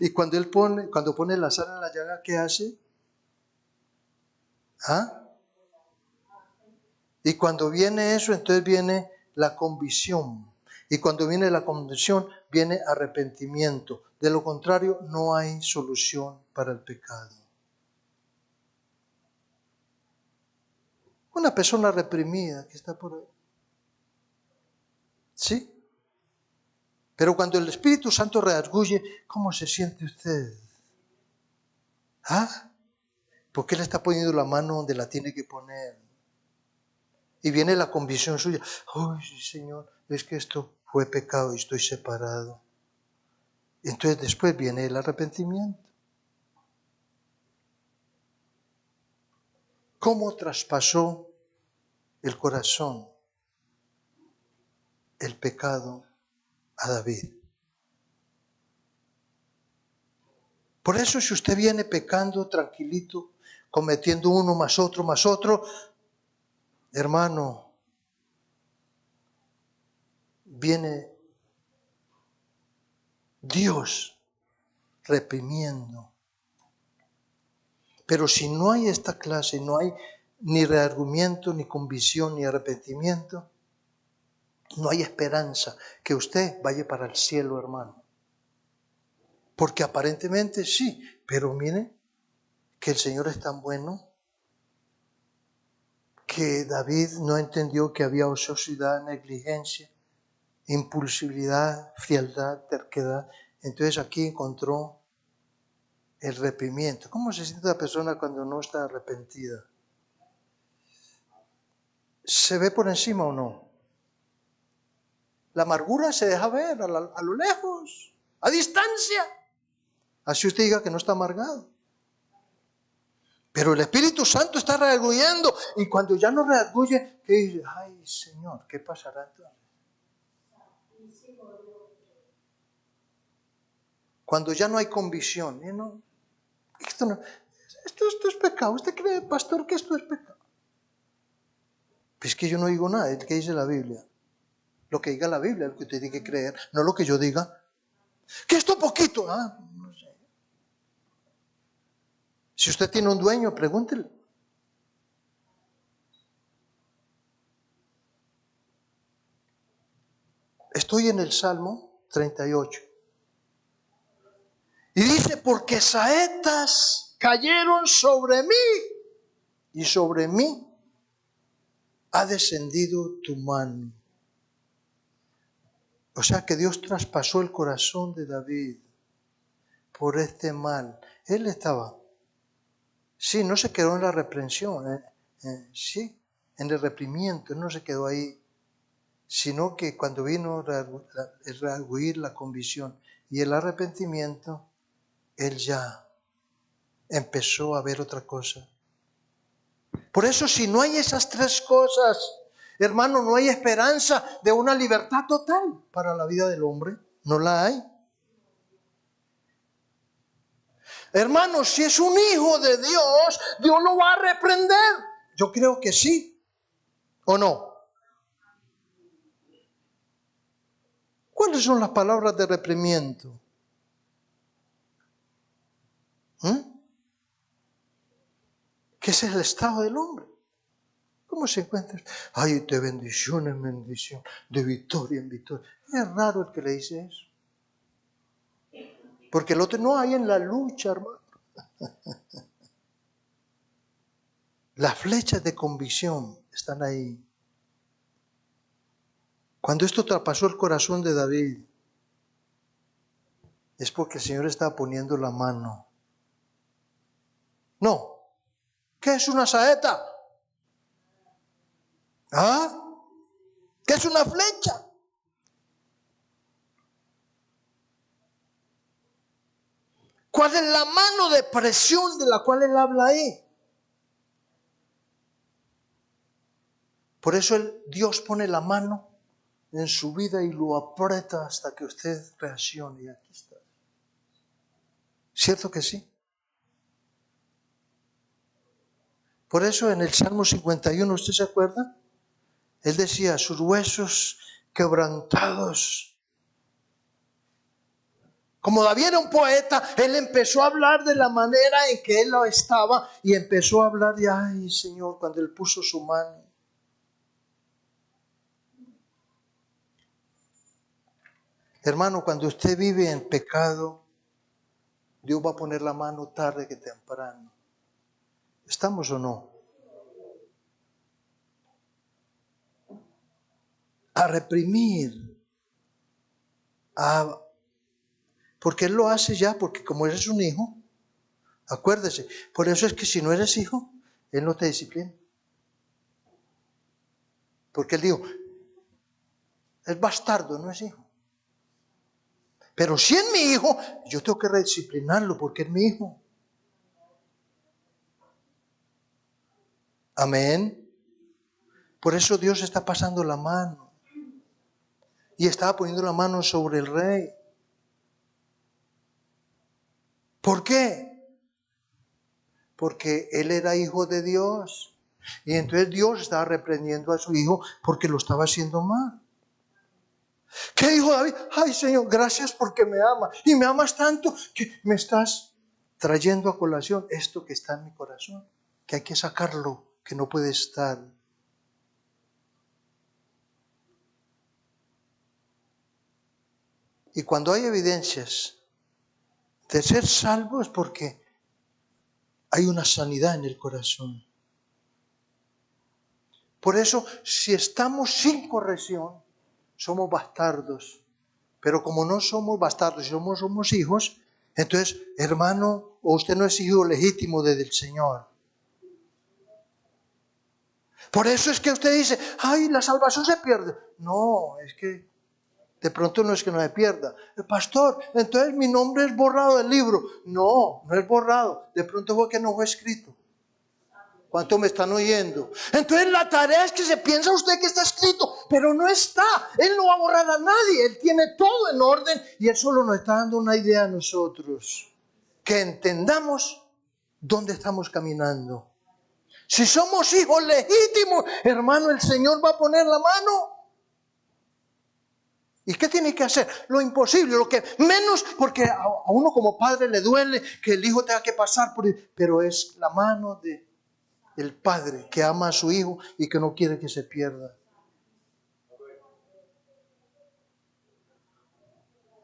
Y cuando pone la sal en la llaga, ¿qué hace? ¿Ah? Y cuando viene eso, entonces viene la convicción. Y cuando viene la convicción, viene arrepentimiento. De lo contrario, no hay solución para el pecado. Una persona reprimida que está por ahí. ¿Sí? Pero cuando el Espíritu Santo redarguye, ¿cómo se siente usted? ¿Ah? Porque Él está poniendo la mano donde la tiene que poner. Y viene la convicción suya. ¡Ay, sí, Señor! Es que esto fue pecado y estoy separado. Entonces después viene el arrepentimiento. ¿Cómo traspasó el corazón, el pecado a David? Por eso, si usted viene pecando tranquilito, cometiendo uno más otro, hermano, viene Dios reprimiendo. Pero si no hay esta clase, no hay ni reargumento, ni convicción, ni arrepentimiento, no hay esperanza que usted vaya para el cielo, hermano. Porque aparentemente sí, pero mire que el Señor es tan bueno que David no entendió que había ociosidad, negligencia, impulsividad, frialdad, terquedad. Entonces aquí encontró el reprimimiento. ¿Cómo se siente la persona cuando no está arrepentida? ¿Se ve por encima o no? La amargura se deja ver a lo lejos, a distancia. Así usted diga que no está amargado. Pero el Espíritu Santo está redarguyendo. Y cuando ya no redarguye, ¿qué dice? Ay, Señor, ¿qué pasará entonces? Cuando ya no hay convicción. ¿No? Esto es pecado. ¿Usted cree, pastor, que esto es pecado? Pues que yo no digo nada. ¿Qué dice la Biblia? Lo que diga la Biblia es lo que usted tiene que creer. No lo que yo diga. ¿Qué esto poquito? No sé. Si usted tiene un dueño, pregúntele. Estoy en el Salmo 38. Y dice, porque saetas cayeron sobre mí y sobre mí ha descendido tu mano. O sea que Dios traspasó el corazón de David por este mal. Él estaba, sí, no se quedó en la reprensión, sí, en el reprimimiento, no se quedó ahí, sino que cuando vino el reargüir, la convicción y el arrepentimiento, él ya empezó a ver otra cosa. Por eso, si no hay esas tres cosas, hermano, no hay esperanza de una libertad total para la vida del hombre. No la hay. Hermano, si es un hijo de Dios, Dios lo va a reprender. Yo creo que sí. ¿O no? ¿Cuáles son las palabras de reprimiento? ¿Qué es el estado del hombre? ¿Cómo se encuentra? Ay, de bendición en bendición, de victoria en victoria. Es raro el que le dice eso. Porque el otro no hay en la lucha, hermano. Las flechas de convicción están ahí. Cuando esto traspasó el corazón de David, es porque el Señor estaba poniendo la mano. No. ¿Qué es una saeta? ¿Ah? ¿Qué es una flecha? ¿Cuál es la mano de presión de la cual él habla ahí? Por eso Dios pone la mano en su vida y lo aprieta hasta que usted reaccione. Y aquí está. ¿Cierto que sí? Por eso en el Salmo 51, ¿usted se acuerda? Él decía, sus huesos quebrantados. Como David era un poeta, él empezó a hablar de la manera en que él lo estaba y empezó a hablar de, ay Señor, cuando él puso su mano. Hermano, cuando usted vive en pecado, Dios va a poner la mano tarde que temprano. ¿Estamos o no? A reprimir. Porque Él lo hace ya, porque como eres un hijo, acuérdese, por eso es que si no eres hijo, Él no te disciplina. Porque Él dijo, es bastardo, no es hijo. Pero si es mi hijo, yo tengo que redisciplinarlo porque es mi hijo. Amén. Por eso Dios está pasando la mano. Y estaba poniendo la mano sobre el rey. ¿Por qué? Porque él era hijo de Dios. Y entonces Dios estaba reprendiendo a su hijo porque lo estaba haciendo mal. ¿Qué dijo David? Ay Señor, gracias porque me amas. Y me amas tanto que me estás trayendo a colación esto que está en mi corazón. Que hay que sacarlo, que no puede estar. Y cuando hay evidencias de ser salvo es porque hay una sanidad en el corazón. Por eso, si estamos sin corrección, somos bastardos. Pero como no somos bastardos, somos hijos, entonces, hermano, o usted no es hijo legítimo del Señor. Por eso es que usted dice, ay, la salvación se pierde. No, es que de pronto no es que no se pierda. Pastor, entonces mi nombre es borrado del libro. No, no es borrado. De pronto fue que no fue escrito. ¿Cuánto me están oyendo? Entonces la tarea es que se piensa usted que está escrito, pero no está. Él no va a borrar a nadie. Él tiene todo en orden y Él solo nos está dando una idea a nosotros. Que entendamos dónde estamos caminando. Si somos hijos legítimos, hermano, el Señor va a poner la mano. ¿Y qué tiene que hacer? Lo imposible, lo que menos, porque a uno como padre le duele que el hijo tenga que pasar por él, pero es la mano del padre que ama a su hijo y que no quiere que se pierda.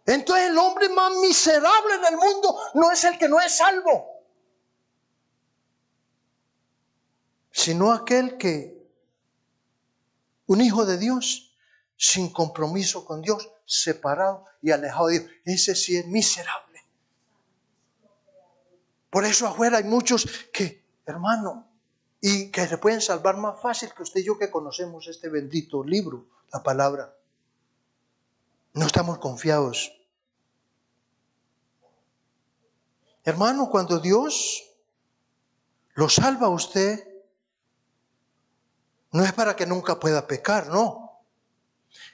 Entonces el hombre más miserable en el mundo no es el que no es salvo, sino aquel que Un hijo de Dios sin compromiso con Dios, separado y alejado de Dios. Ese sí es miserable. Por eso afuera hay muchos que, hermano, y que se pueden salvar más fácil que usted y yo que conocemos este bendito libro, la palabra. No estamos confiados. Hermano, cuando Dios lo salva a usted, no es para que nunca pueda pecar, no.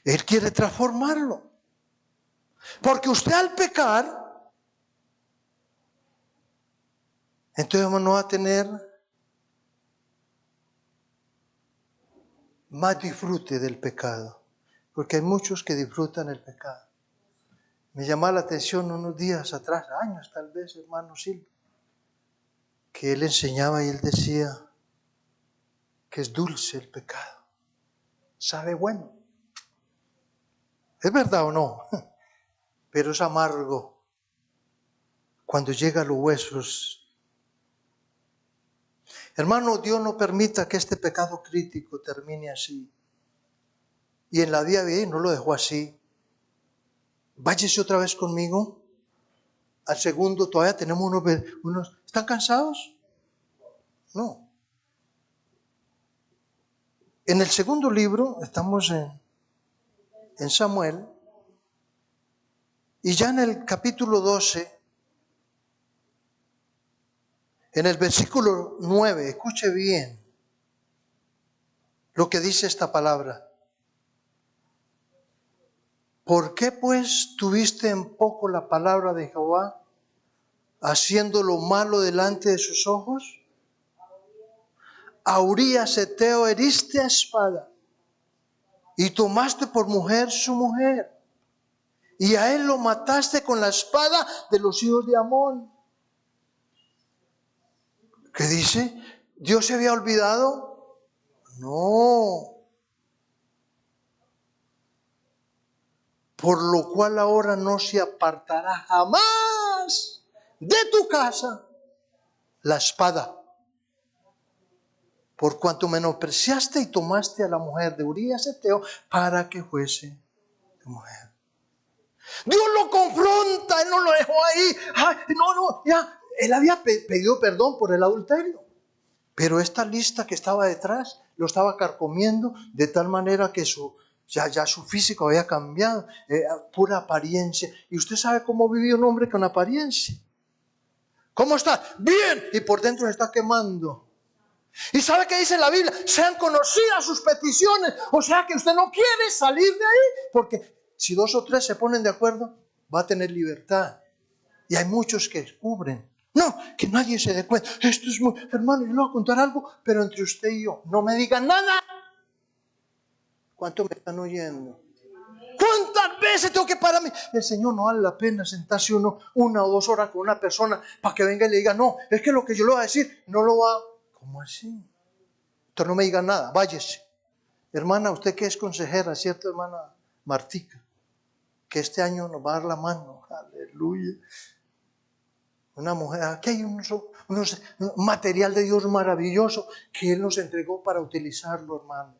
Él quiere transformarlo. Porque usted al pecar, entonces no va a tener más disfrute del pecado. Porque hay muchos que disfrutan el pecado. Me llamaba la atención unos días atrás, años tal vez, hermano Silvio, que él enseñaba y él decía que es dulce el pecado. Sabe bueno. ¿Es verdad o no? Pero es amargo cuando llega a los huesos. Hermano, Dios no permita que este pecado crítico termine así. Y en la vida bien no lo dejó así. Váyase otra vez conmigo al segundo. Todavía tenemos unos. ¿Están cansados? No. En el segundo libro estamos en Samuel. Y ya en el capítulo 12, en el versículo 9, escuche bien lo que dice esta palabra. ¿Por qué pues tuviste en poco la palabra de Jehová, haciendo lo malo delante de sus ojos? A Urías Heteo heriste a espada, y tomaste por mujer su mujer, y a él lo mataste con la espada de los hijos de Amón. ¿Qué dice? ¿Dios se había olvidado? No. Por lo cual ahora no se apartará jamás de tu casa la espada, por cuanto menospreciaste y tomaste a la mujer de Urías Heteo para que fuese tu mujer. Dios lo confronta, Él no lo dejó ahí. Ay, no, ya, Él había pedido perdón por el adulterio, pero esta lista que estaba detrás lo estaba carcomiendo de tal manera que ya su físico había cambiado, pura apariencia. ¿Y usted sabe cómo vive un hombre con apariencia? ¿Cómo está? Bien, y por dentro se está quemando. ¿Y sabe qué dice la Biblia? Sean conocidas sus peticiones. O sea que usted no quiere salir de ahí, porque si 2 o 3 se ponen de acuerdo, va a tener libertad. Y hay muchos que cubren. No, que nadie se dé cuenta. Esto es muy... Hermano, yo le voy a contar algo, pero entre usted y yo, no me digan nada. ¿Cuánto me están oyendo? ¿Cuántas veces tengo que pararme? El Señor, no vale la pena sentarse uno 1 o 2 horas con una persona para que venga y le diga, no, es que lo que yo le voy a decir no lo va. ¿Cómo así? Entonces no me diga nada, váyese. Hermana, usted que es consejera, ¿cierto, hermana Martica? Que este año nos va a dar la mano. Aleluya. Una mujer, aquí hay un material de Dios maravilloso que Él nos entregó para utilizarlo, hermano.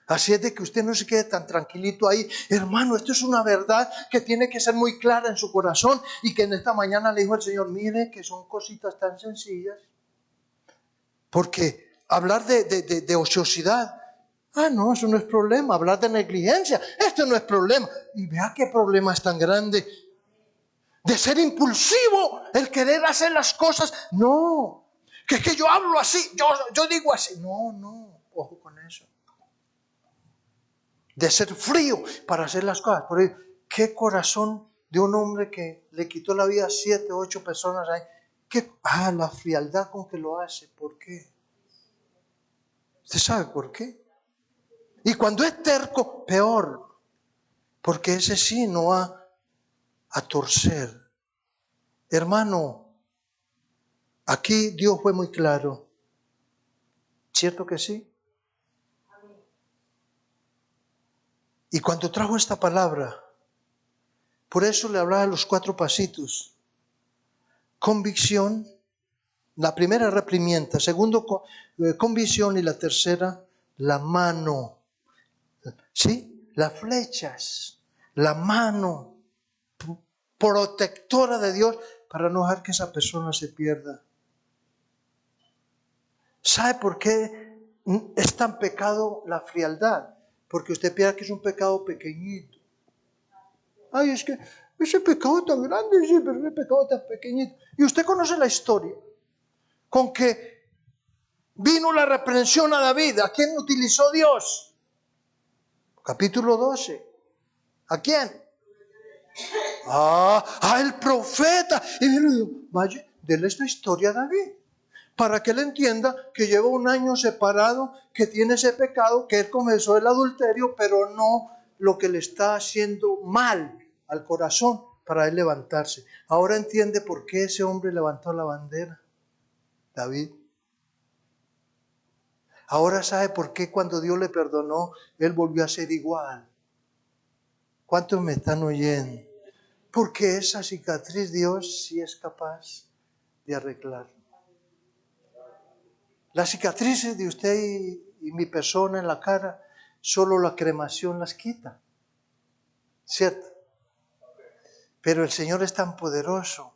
Así es de que usted no se quede tan tranquilito ahí. Hermano, esto es una verdad que tiene que ser muy clara en su corazón y que en esta mañana le dijo el Señor, mire que son cositas tan sencillas. Porque hablar de ociosidad, no, eso no es problema. Hablar de negligencia, esto no es problema. Y vea qué problema es tan grande. De ser impulsivo, el querer hacer las cosas. No, que es que yo hablo así, yo digo así. No, ojo con eso. De ser frío para hacer las cosas. Por ahí, qué corazón de un hombre que le quitó la vida a 7 o 8 personas ahí. La frialdad con que lo hace. ¿Por qué? ¿Usted sabe por qué? Y cuando es terco, peor. Porque ese sí no va a torcer. Hermano, aquí Dios fue muy claro. ¿Cierto que sí? Y cuando trajo esta palabra, por eso le hablaba de los 4 pasitos. Convicción, la primera reprimienda, segundo convicción y la tercera la mano. ¿sí? Las flechas, la mano protectora de Dios para no dejar que esa persona se pierda. ¿Sabe por qué es tan pecado la frialdad? Porque usted piensa que es un pecado pequeñito. Ay, es que ese pecado tan grande, sí, pero ese pecado tan pequeñito. Y usted conoce la historia, con que vino la reprensión a David. ¿A quién utilizó Dios? Capítulo 12. ¿A quién? El profeta. Y yo le digo, vaya, dele esta historia a David, para que él entienda que lleva un año separado, que tiene ese pecado, que él comenzó el adulterio, pero no lo que le está haciendo mal al corazón para él levantarse. Ahora entiende por qué ese hombre levantó la bandera, David. Ahora sabe por qué cuando Dios le perdonó, él volvió a ser igual. ¿Cuántos me están oyendo? Porque esa cicatriz Dios sí es capaz de arreglar. Las cicatrices de usted y mi persona en la cara, solo la cremación las quita, ¿cierto? Pero el Señor es tan poderoso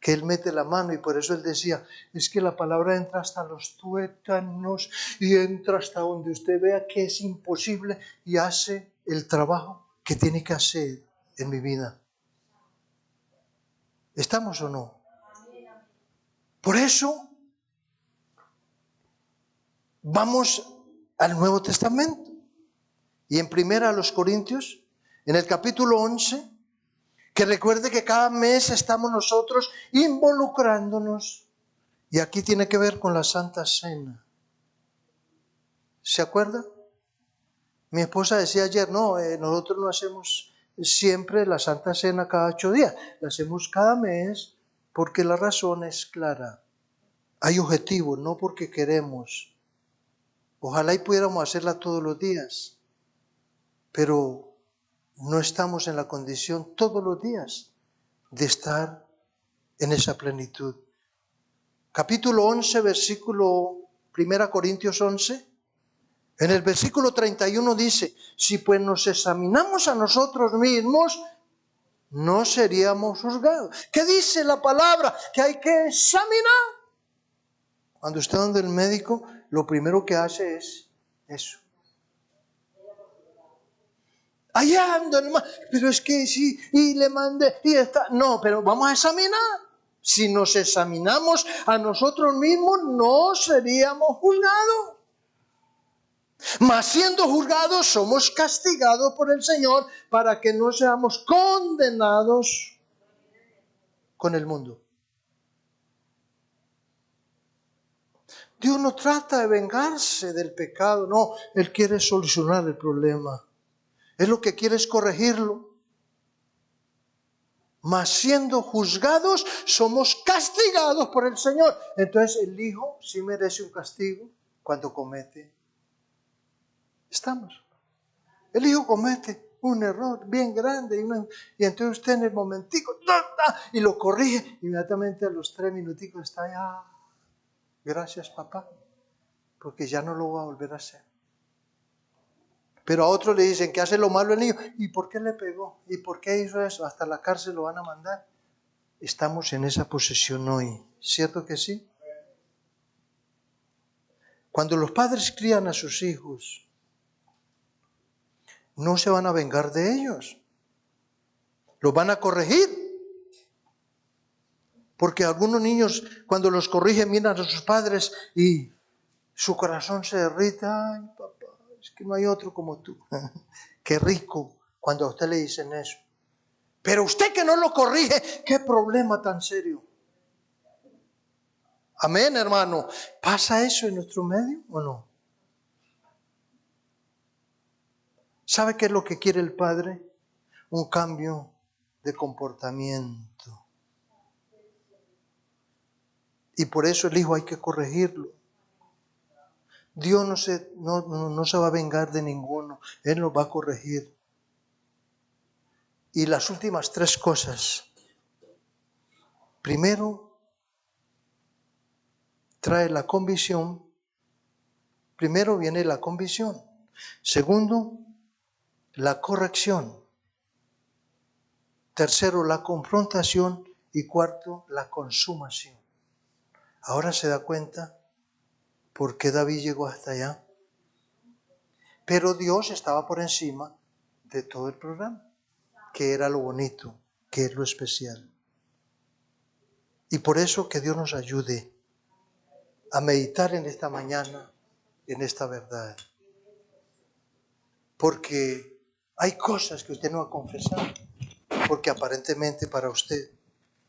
que Él mete la mano, y por eso Él decía, es que la palabra entra hasta los tuétanos y entra hasta donde usted vea que es imposible y hace el trabajo que tiene que hacer en mi vida. ¿Estamos o no? Por eso vamos al Nuevo Testamento. Y en primera a los Corintios, en el capítulo 11, que recuerde que cada mes estamos nosotros involucrándonos. Y aquí tiene que ver con la Santa Cena. ¿Se acuerda? Mi esposa decía ayer, no, nosotros no hacemos siempre la Santa Cena cada 8 días. La hacemos cada mes porque la razón es clara. Hay objetivos, no porque queremos. Ojalá y pudiéramos hacerla todos los días. Pero no estamos en la condición todos los días de estar en esa plenitud. Capítulo 11, versículo 1 Corintios 11. En el versículo 31 dice, si pues nos examinamos a nosotros mismos, no seríamos juzgados. ¿Qué dice la palabra? Que hay que examinar. Cuando usted anda el médico, lo primero que hace es eso. Allá ando, pero es que sí, y le mandé, y está. No, pero vamos a examinar. Si nos examinamos a nosotros mismos, no seríamos juzgados. Mas siendo juzgados, somos castigados por el Señor para que no seamos condenados con el mundo. Dios no trata de vengarse del pecado, no, Él quiere solucionar el problema. Él lo que quiere es corregirlo. Mas siendo juzgados, somos castigados por el Señor. Entonces el Hijo sí merece un castigo cuando comete. Estamos. El Hijo comete un error bien grande y entonces usted en el momentico y lo corrige. Inmediatamente a los 3 minuticos está allá. Gracias, papá, porque ya no lo voy a volver a hacer. Pero a otros le dicen que hace lo malo el niño. ¿Y por qué le pegó? ¿Y por qué hizo eso? Hasta la cárcel lo van a mandar. Estamos en esa posición hoy. ¿Cierto que sí? Cuando los padres crían a sus hijos, no se van a vengar de ellos. Los van a corregir. Porque algunos niños, cuando los corrigen, miran a sus padres y su corazón se derrite. Ay, papá, es que no hay otro como tú. Qué rico cuando a usted le dicen eso. Pero usted que no lo corrige, qué problema tan serio. Amén, hermano. ¿Pasa eso en nuestro medio o no? ¿Sabe qué es lo que quiere el Padre? Un cambio de comportamiento. Y por eso el Hijo hay que corregirlo. Dios no se va a vengar de ninguno. Él nos va a corregir. Y las últimas 3 cosas. Primero, trae la convicción. Primero viene la convicción. Segundo, la corrección. Tercero, la confrontación. Y cuarto, la consumación. Ahora se da cuenta por qué David llegó hasta allá. Pero Dios estaba por encima de todo el programa, que era lo bonito, que es lo especial. Y por eso que Dios nos ayude a meditar en esta mañana, en esta verdad. Porque hay cosas que usted no ha confesado, porque aparentemente para usted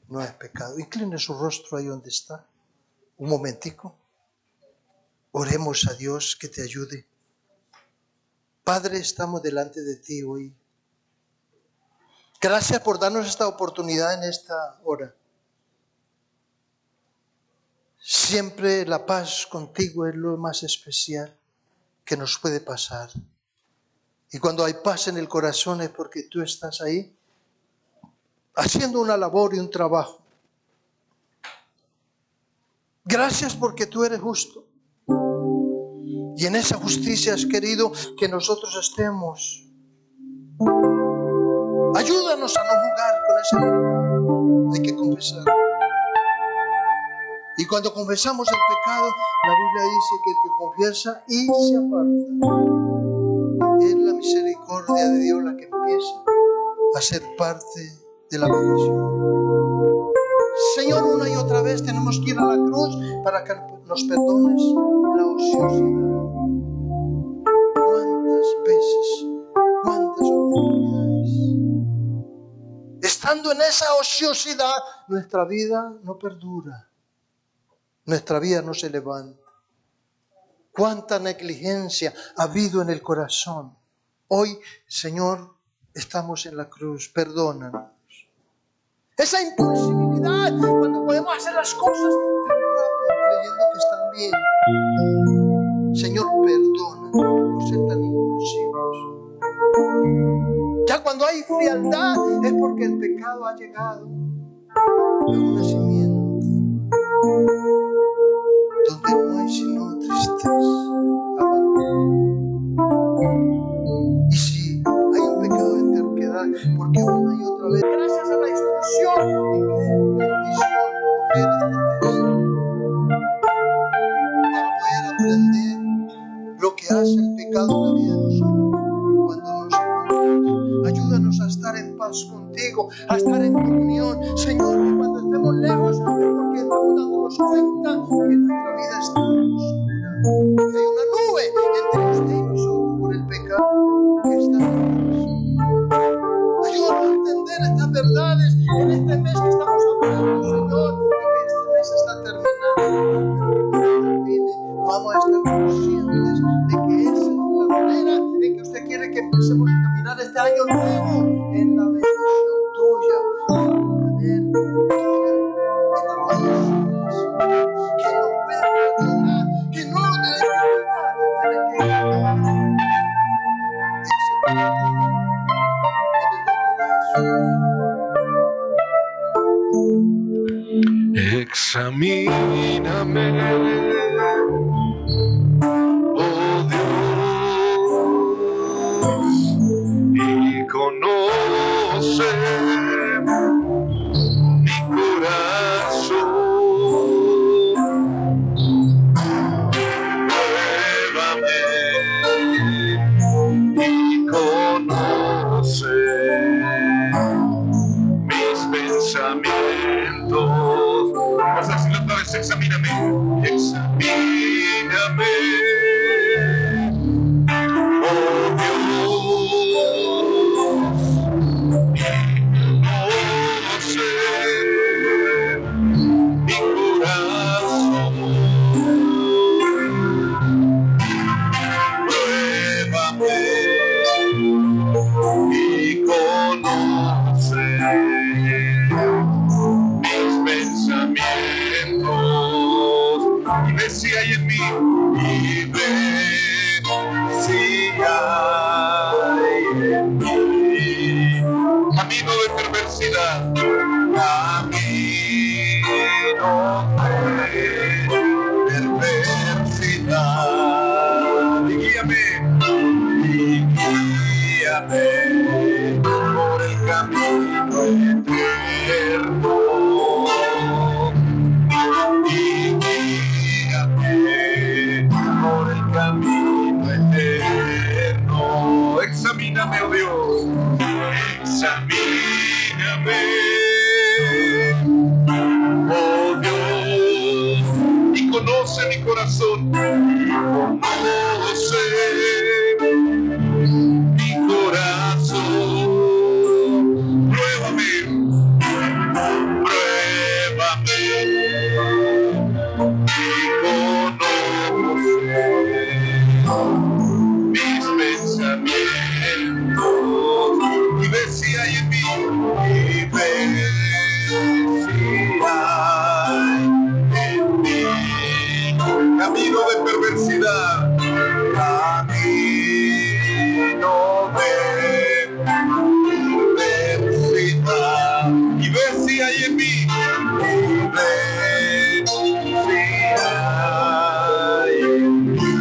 no es pecado. Incline su rostro ahí donde está, un momentico. Oremos a Dios que te ayude. Padre, estamos delante de ti hoy. Gracias por darnos esta oportunidad en esta hora. Siempre la paz contigo es lo más especial que nos puede pasar. Y cuando hay paz en el corazón es porque tú estás ahí haciendo una labor y un trabajo. Gracias porque tú eres justo. Y en esa justicia has querido que nosotros estemos. Ayúdanos a no jugar con ese pecado. Hay que confesar. Y cuando confesamos el pecado, la Biblia dice que el que confiesa y se aparta. Es la misericordia de Dios la que empieza a ser parte de la bendición. Señor, una y otra vez tenemos que ir a la cruz para que nos perdones la ociosidad. ¿Cuántas veces, cuántas oportunidades? Estando en esa ociosidad, nuestra vida no perdura. Nuestra vida no se levanta. Cuánta negligencia ha habido en el corazón. Hoy, Señor, estamos en la cruz. Perdónanos. Esa impulsividad cuando podemos hacer las cosas tan rápido creyendo que están bien. Señor, perdónanos por ser tan impulsivos. Ya cuando hay frialdad es porque el pecado ha llegado a una simiente donde no hay sino tristeza, amargura. Y si hay un pecado de terquedad, porque una y otra vez, gracias a la instrucción, y qué bendición coger este texto para poder aprender lo que hace el pecado en la vida de nosotros cuando nos encontramos. Ayúdanos a estar en paz contigo, a estar en comunión. Señor, que cuando estemos lejos es porque estamos dándonos cuenta que nuestra vida está oscura. Que hay una nube entre usted y nosotros por el pecado que está en nosotros. Ayúdanos a entender estas verdades en este mes que estamos hablando, Señor, y que este mes está terminando. Pero que cuando termine vamos a estar conscientes de que esa es la manera en que usted quiere que empecemos a caminar este año nuevo en la bendición tuya, en la poder tuya, en la bendición que no puede perdonar, que no nos dé dificultad, pero que ese Examíname, oh Dios, y conoce mi corazón. Pruébame y conoce mis pensamientos. Vamos a decirlo otra vez, examíname, examíname, oh Dios, conoce mi corazón, pruébame y conoce mis pensamientos, y ve si hay en mí, y ve si hay en mí camino de perversidad, camino de perversidad, y guíame guíame por el camino eterno. Y guíame por el camino eterno. Examíname, oh Dios, examíname, oh Dios, y conoce mi corazón, conoce mi corazón. Pruébame, pruébame y conoce mis pensamientos y ve si hay en mí, y ve si hay en mí camino de perversidad, camino de perversidad, y ve si hay en mí, y ve si hay en mí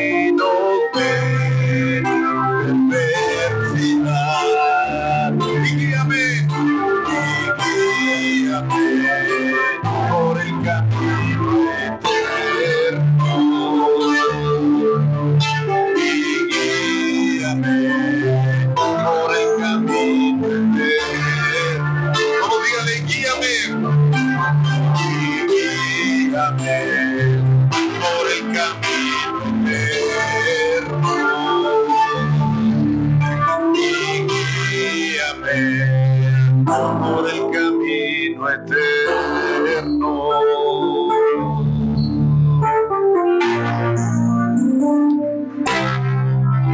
camino de perversidad, y guíame por el camino eterno, y guíame por el camino eterno. Como dígale, guíame, y guíame por el camino eterno, y guíame por el camino eterno.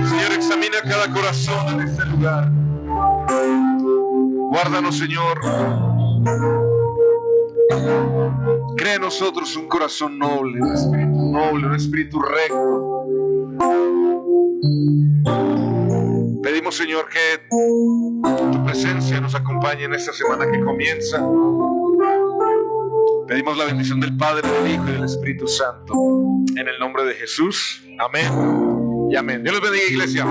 Señor, examina cada corazón en este lugar. Guárdanos, Señor. Crea en nosotros un corazón noble, un espíritu recto. Pedimos, Señor, que tu presencia nos acompañe en esta semana que comienza. Pedimos la bendición del Padre, del Hijo y del Espíritu Santo. En el nombre de Jesús. Amén y amén. Dios les bendiga, iglesia.